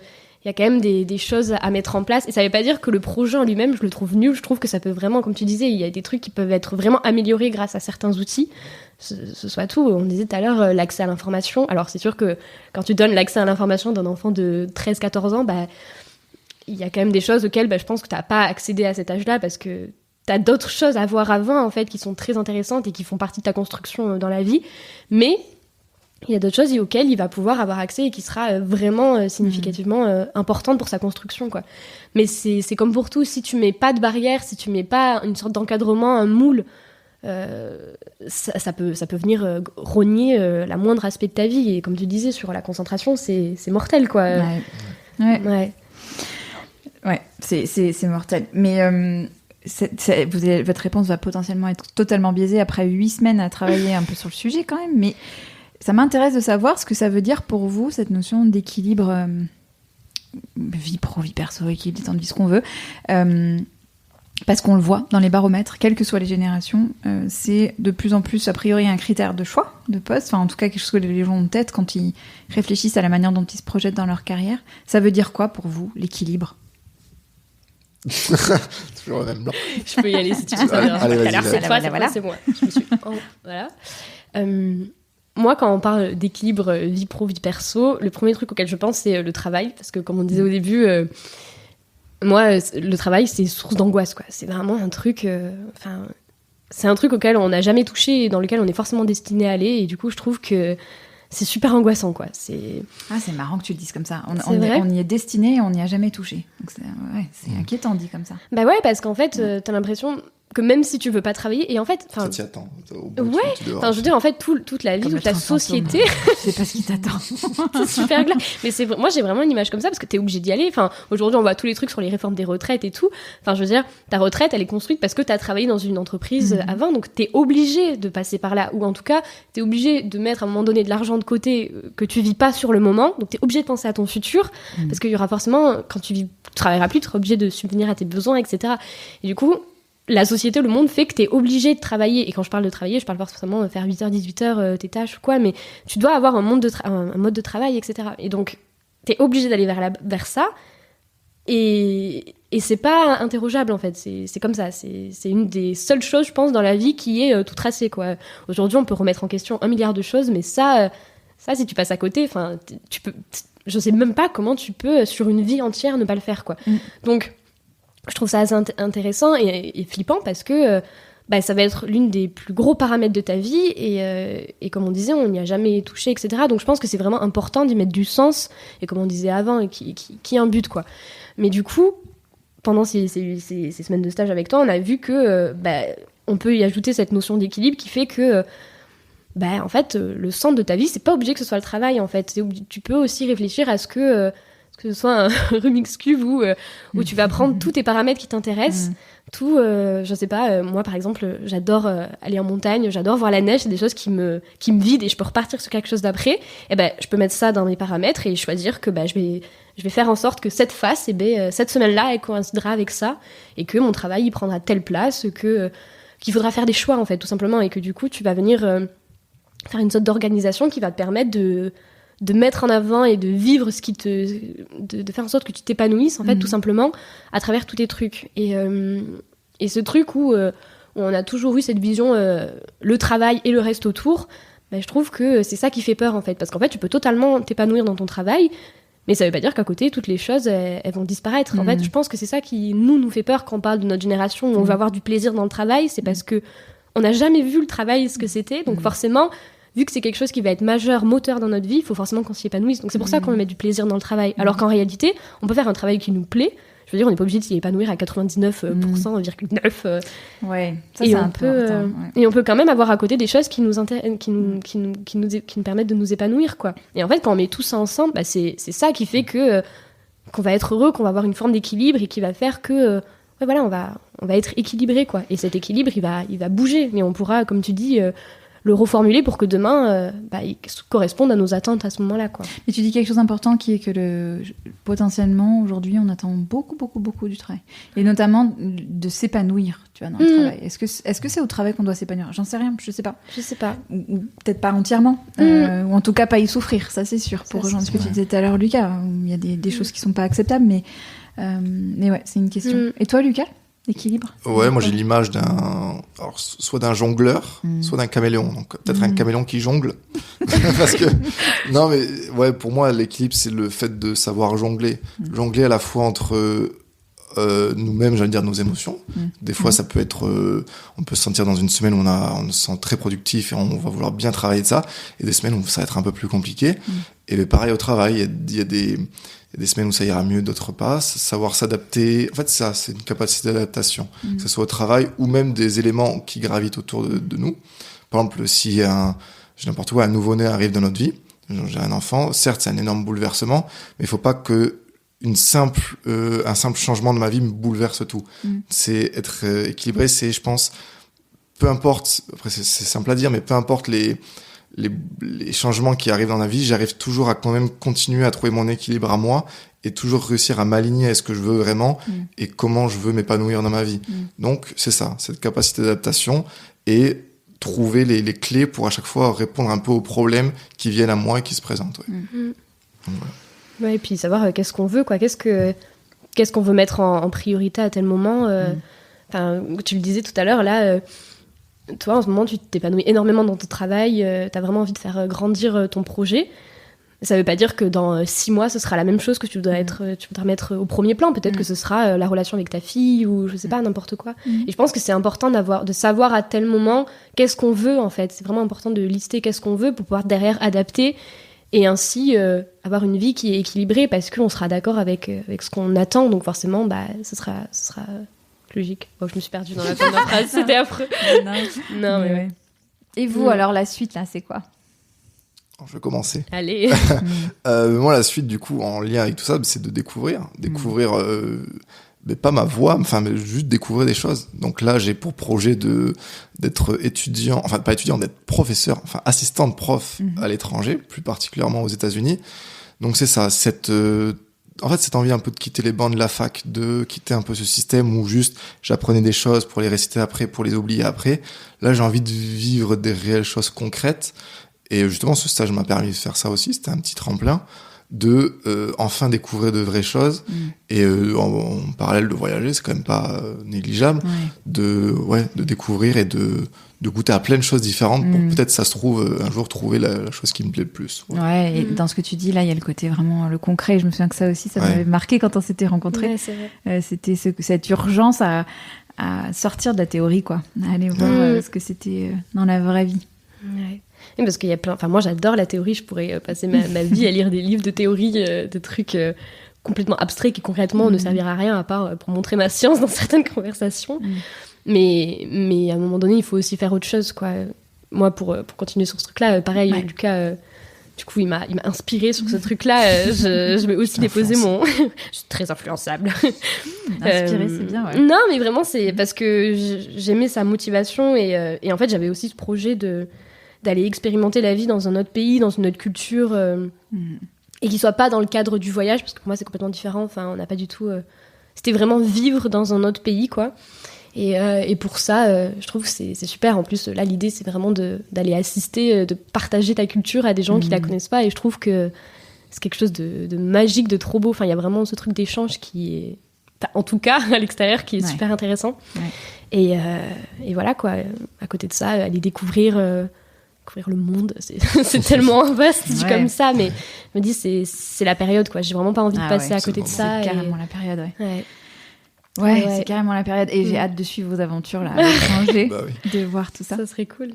des choses à mettre en place, et ça veut pas dire que le projet en lui-même, je le trouve nul. Je trouve que ça peut vraiment, comme tu disais, il y a des trucs qui peuvent être vraiment améliorés grâce à certains outils. Ce soit tout. On disait tout à l'heure, l'accès à l'information. Alors, c'est sûr que quand tu donnes l'accès à l'information d'un enfant de 13-14 ans, il y a quand même des choses auxquelles je pense que tu n'as pas accédé à cet âge-là, parce que tu as d'autres choses à voir avant, en fait, qui sont très intéressantes et qui font partie de ta construction dans la vie. Mais il y a d'autres choses auxquelles il va pouvoir avoir accès et qui sera vraiment significativement importante pour sa construction, quoi. Mais c'est comme pour tout. Si tu mets pas de barrière, si tu mets pas une sorte d'encadrement, un moule, ça peut venir rogner la moindre aspect de ta vie. Et comme tu disais, sur la concentration, c'est mortel, quoi. Ouais, c'est mortel. Mais votre réponse va potentiellement être totalement biaisée après 8 semaines à travailler un peu sur le sujet quand même. Mais ça m'intéresse de savoir ce que ça veut dire pour vous, cette notion d'équilibre vie pro, vie perso, équilibre des temps de vie, ce qu'on veut. Parce qu'on le voit dans les baromètres, quelles que soient les générations, c'est de plus en plus, a priori, un critère de choix de poste, enfin en tout cas quelque chose que les gens ont en tête quand ils réfléchissent à la manière dont ils se projettent dans leur carrière. Ça veut dire quoi pour vous, l'équilibre ? Toujours le même blanc. Je peux y aller si tu veux. Allez, vas-y. Alors cette fois, c'est moi. Je me suis... voilà. Moi, quand on parle d'équilibre vie pro, vie perso, le premier truc auquel je pense, c'est le travail. Parce que comme on disait au début... moi, le travail, c'est source d'angoisse, quoi. C'est vraiment un truc... c'est un truc auquel on n'a jamais touché et dans lequel on est forcément destiné à aller. Et du coup, je trouve que c'est super angoissant, quoi. C'est marrant que tu le dises comme ça. On y est destiné et on n'y a jamais touché. Donc c'est inquiétant dit comme ça. Bah ouais, parce qu'en fait, t'as l'impression que même si tu veux pas travailler, et en fait... Ça t'y attend. Ouais, je veux dire, en fait, toute la vie, toute la société... Je sais pas ce qui t'attend. C'est super clair. Mais moi, j'ai vraiment une image comme ça, parce que t'es obligé d'y aller. Enfin, aujourd'hui, on voit tous les trucs sur les réformes des retraites et tout. Enfin, je veux dire, ta retraite, elle est construite parce que t'as travaillé dans une entreprise avant, donc t'es obligé de passer par là. Ou en tout cas, t'es obligé de mettre à un moment donné de l'argent de côté que tu vis pas sur le moment. Donc t'es obligé de penser à ton futur, parce qu'il y aura forcément, quand tu travailleras plus, tu seras obligé de subvenir à tes besoins, etc. Et du coup... la société, le monde fait que t'es obligé de travailler. Et quand je parle de travailler, je parle pas forcément de faire 8h, 18h tes tâches ou quoi, mais tu dois avoir un mode de travail, etc. Et donc, t'es obligé d'aller vers ça. Et c'est pas interrogeable, en fait. C'est comme ça. C'est une des seules choses, je pense, dans la vie qui est tout tracée, quoi. Aujourd'hui, on peut remettre en question 1 milliard de choses, mais ça, si tu passes à côté, tu peux... Je sais même pas comment tu peux, sur une vie entière, ne pas le faire, quoi. Donc... je trouve ça assez intéressant et flippant parce que ça va être l'une des plus gros paramètres de ta vie et comme on disait, on n'y a jamais touché, etc. Donc je pense que c'est vraiment important d'y mettre du sens et comme on disait avant, qui est un but, quoi. Mais du coup, pendant ces semaines de stage avec toi, on a vu que on peut y ajouter cette notion d'équilibre qui fait que en fait, le centre de ta vie, c'est pas obligé que ce soit le travail, en fait. Tu peux aussi réfléchir à ce que ce soit un Rubik's Cube où tu vas prendre tous tes paramètres qui t'intéressent, je sais pas, moi par exemple, j'adore aller en montagne, j'adore voir la neige, c'est des choses qui me vident et je peux repartir sur quelque chose d'après, et je peux mettre ça dans mes paramètres et choisir que je vais faire en sorte que cette phase, cette semaine-là, elle coïncidera avec ça, et que mon travail, il prendra telle place, qu'il faudra faire des choix, en fait, tout simplement, et que du coup, tu vas venir faire une sorte d'organisation qui va te permettre de mettre en avant et de vivre de faire en sorte que tu t'épanouisses, en fait, tout simplement, à travers tous tes trucs. Et ce truc où on a toujours eu cette vision, le travail et le reste autour, je trouve que c'est ça qui fait peur, en fait. Parce qu'en fait, tu peux totalement t'épanouir dans ton travail, mais ça veut pas dire qu'à côté, toutes les choses, elles vont disparaître. En fait, je pense que c'est ça qui, nous fait peur quand on parle de notre génération, où on va avoir du plaisir dans le travail, c'est parce que on n'a jamais vu le travail, ce que c'était, donc forcément... vu que c'est quelque chose qui va être majeur, moteur dans notre vie, il faut forcément qu'on s'y épanouisse. Donc c'est pour ça qu'on met du plaisir dans le travail. Alors qu'en réalité, on peut faire un travail qui nous plaît. Je veux dire, on n'est pas obligé de s'y épanouir à 99,9%. Ouais, ça c'est un peu important. Et on peut quand même avoir à côté des choses qui nous permettent de nous épanouir, quoi. Et en fait, quand on met tout ça ensemble, c'est ça qui fait qu'on va être heureux, qu'on va avoir une forme d'équilibre et qui va faire que... on va être équilibré, quoi. Et cet équilibre, il va bouger. Mais on pourra, comme tu dis... le reformuler pour que demain, il corresponde à nos attentes à ce moment-là, quoi. Et tu dis quelque chose d'important qui est que potentiellement, aujourd'hui, on attend beaucoup, beaucoup, beaucoup du travail. Et notamment de s'épanouir, tu vois, dans le travail. Est-ce que c'est au travail qu'on doit s'épanouir ? J'en sais rien, je sais pas. Ou peut-être pas entièrement, ou en tout cas pas y souffrir, ça c'est sûr. Pour rejoindre ce que tu disais tout à l'heure, Lucas, où il y a des choses qui sont pas acceptables, mais ouais, c'est une question. Et toi, Lucas ? L'équilibre. Ouais, moi j'ai l'image soit d'un jongleur, soit d'un caméléon. Donc peut-être un caméléon qui jongle. Parce que, non mais, ouais, pour moi, l'équilibre, c'est le fait de savoir jongler. Jongler à la fois entre nous-mêmes, j'allais dire, nos émotions. Des fois, ça peut être, on peut se sentir dans une semaine où on se sent très productif et on va vouloir bien travailler de ça. Et des semaines où ça va être un peu plus compliqué. Et pareil au travail, il y a des semaines où ça ira mieux, d'autres pas. Savoir s'adapter. En fait, ça, c'est une capacité d'adaptation. Que ce soit au travail ou même des éléments qui gravitent autour de nous. Par exemple, si un nouveau-né arrive dans notre vie, j'ai un enfant, certes, c'est un énorme bouleversement, mais il faut pas que un simple changement de ma vie me bouleverse tout. C'est être équilibré, c'est, je pense, peu importe, après c'est simple à dire, mais peu importe les changements qui arrivent dans la vie, j'arrive toujours à quand même continuer à trouver mon équilibre à moi et toujours réussir à m'aligner à ce que je veux vraiment et comment je veux m'épanouir dans ma vie. Donc, c'est ça, cette capacité d'adaptation et trouver les clés pour à chaque fois répondre un peu aux problèmes qui viennent à moi et qui se présentent. Ouais. Donc, voilà. Ouais, et puis savoir qu'est-ce qu'on veut, quoi. Qu'est-ce qu'on veut mettre en priorité à tel moment. Tu le disais tout à l'heure, là... toi, en ce moment, tu t'épanouis énormément dans ton travail, t'as vraiment envie de faire grandir ton projet. Ça veut pas dire que dans 6 mois, ce sera la même chose que tu voudrais mettre au premier plan. Peut-être que ce sera la relation avec ta fille ou je sais pas, n'importe quoi. Et je pense que c'est important de savoir à tel moment qu'est-ce qu'on veut, en fait. C'est vraiment important de lister qu'est-ce qu'on veut pour pouvoir derrière adapter et ainsi avoir une vie qui est équilibrée parce qu'on sera d'accord avec ce qu'on attend. Donc forcément, ce sera logique. Oh, je me suis perdue dans la fin de ma phrase, c'était affreux. Non, mais ouais. Et vous, alors, la suite, là, c'est quoi ? Je vais commencer. Allez. Moi, la suite, du coup, en lien avec tout ça, c'est de découvrir, mais pas ma voix, mais juste découvrir des choses. Donc là, j'ai pour projet d'être étudiant, enfin pas étudiant, d'être professeur, assistant de prof à l'étranger, plus particulièrement aux États-Unis. Donc c'est ça, cette envie un peu de quitter les bancs de la fac, de quitter un peu ce système où juste j'apprenais des choses pour les réciter après, pour les oublier après. Là, j'ai envie de vivre des réelles choses concrètes. Et justement, ce stage m'a permis de faire ça aussi. C'était un petit tremplin de enfin découvrir de vraies choses. Et en parallèle de voyager, c'est quand même pas négligeable. De découvrir et de goûter à plein de choses différentes pour peut-être, ça se trouve, un jour trouver la chose qui me plaît le plus. Ouais, et dans ce que tu dis, là, il y a le côté vraiment le concret. Je me souviens que ça aussi, ça m'avait marqué quand on s'était rencontrés. Ouais, c'est vrai. C'était cette urgence à sortir de la théorie, quoi. À aller voir ce que c'était dans la vraie vie. Ouais. Oui, parce qu'il y a plein. Enfin, moi, j'adore la théorie. Je pourrais passer ma vie à lire des livres de théorie, de trucs complètement abstraits qui concrètement ne serviraient à rien à part pour montrer ma science dans certaines conversations. Mais à un moment donné, il faut aussi faire autre chose, quoi. Moi, pour continuer sur ce truc-là, pareil, Lucas. Du coup, il m'a inspiré sur ce truc-là. Je vais aussi déposer mon. Je suis très influençable. Inspiré, c'est bien. Ouais. Non, mais vraiment, c'est parce que j'aimais sa motivation et en fait, j'avais aussi ce projet d'aller expérimenter la vie dans un autre pays, dans une autre culture, et qu'il soit pas dans le cadre du voyage, parce que pour moi c'est complètement différent. Enfin, on n'a pas du tout. C'était vraiment vivre dans un autre pays, quoi. Et pour ça, je trouve que c'est super. En plus, là, l'idée c'est vraiment d'aller assister, de partager ta culture à des gens qui la connaissent pas. Et je trouve que c'est quelque chose de magique, de trop beau. Enfin, il y a vraiment ce truc d'échange qui est, en tout cas à l'extérieur, qui est super intéressant. Et voilà, quoi. À côté de ça, aller découvrir le monde, c'est tellement vaste dit comme ça, mais je me dis c'est la période, quoi. J'ai vraiment pas envie de passer à côté de ça. C'est carrément la période, Ouais, c'est carrément la période. Et j'ai hâte de suivre vos aventures là, à l'étranger, de voir tout ça. Ça serait cool.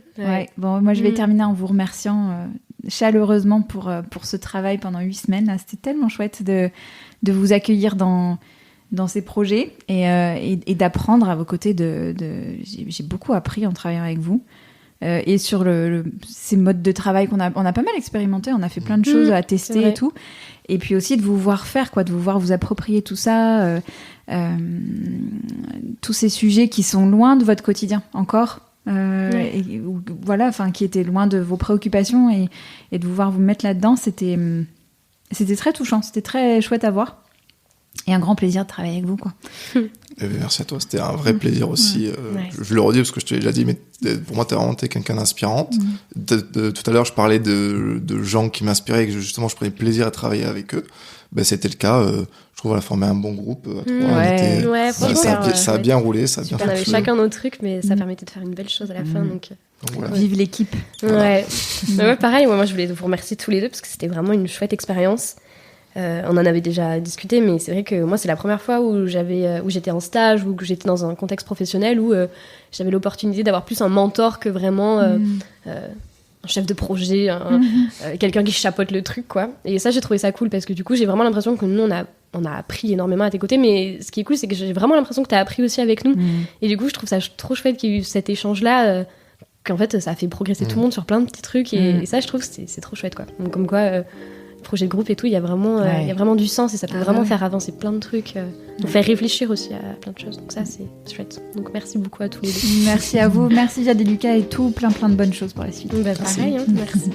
Bon, moi je vais terminer en vous remerciant chaleureusement pour ce travail pendant 8 semaines. Là, c'était tellement chouette de vous accueillir dans ces projets et d'apprendre à vos côtés. J'ai beaucoup appris en travaillant avec vous. Et sur ces modes de travail on a pas mal expérimenté, on a fait plein de choses à tester et tout. Et puis aussi de vous voir faire, quoi, de vous voir vous approprier tout ça, tous ces sujets qui sont loin de votre quotidien encore, et, voilà, enfin qui étaient loin de vos préoccupations et de vous voir vous mettre là-dedans, c'était très touchant, c'était très chouette à voir. Et un grand plaisir de travailler avec vous, quoi. Merci à toi, c'était un vrai plaisir aussi. Je le redis parce que je te l'ai déjà dit, mais pour moi, t'es vraiment quelqu'un d'inspirante. Tout à l'heure, je parlais de gens qui m'inspiraient et que justement, je prenais plaisir à travailler avec eux. C'était le cas. Je trouve qu'on a formé un bon groupe. Ça a bien roulé, ça a bien fonctionné. On avait chacun nos trucs, mais ça permettait de faire une belle chose à la fin. Donc voilà. Vive l'équipe. Ouais. Pareil, moi, je voulais vous remercier tous les deux parce que c'était vraiment une chouette expérience. On en avait déjà discuté, mais c'est vrai que moi, c'est la première fois où j'étais en stage ou que j'étais dans un contexte professionnel où j'avais l'opportunité d'avoir plus un mentor que vraiment un chef de projet, quelqu'un qui chapeaute le truc, quoi. Et ça, j'ai trouvé ça cool parce que du coup, j'ai vraiment l'impression que nous, on a appris énormément à tes côtés, mais ce qui est cool, c'est que j'ai vraiment l'impression que tu as appris aussi avec nous. Et du coup, je trouve ça trop chouette qu'il y ait eu cet échange-là, qu'en fait, ça a fait progresser tout le monde sur plein de petits trucs. Et ça, je trouve que c'est trop chouette, quoi. Donc, comme quoi... projet de groupe et tout, il y a vraiment du sens et ça peut vraiment faire avancer plein de trucs, nous faire réfléchir aussi à plein de choses. Donc ça, c'est chouette. Donc merci beaucoup à tous les deux. Merci à vous, merci Jade et Lucas et tout, plein de bonnes choses pour la suite. Pareil, merci.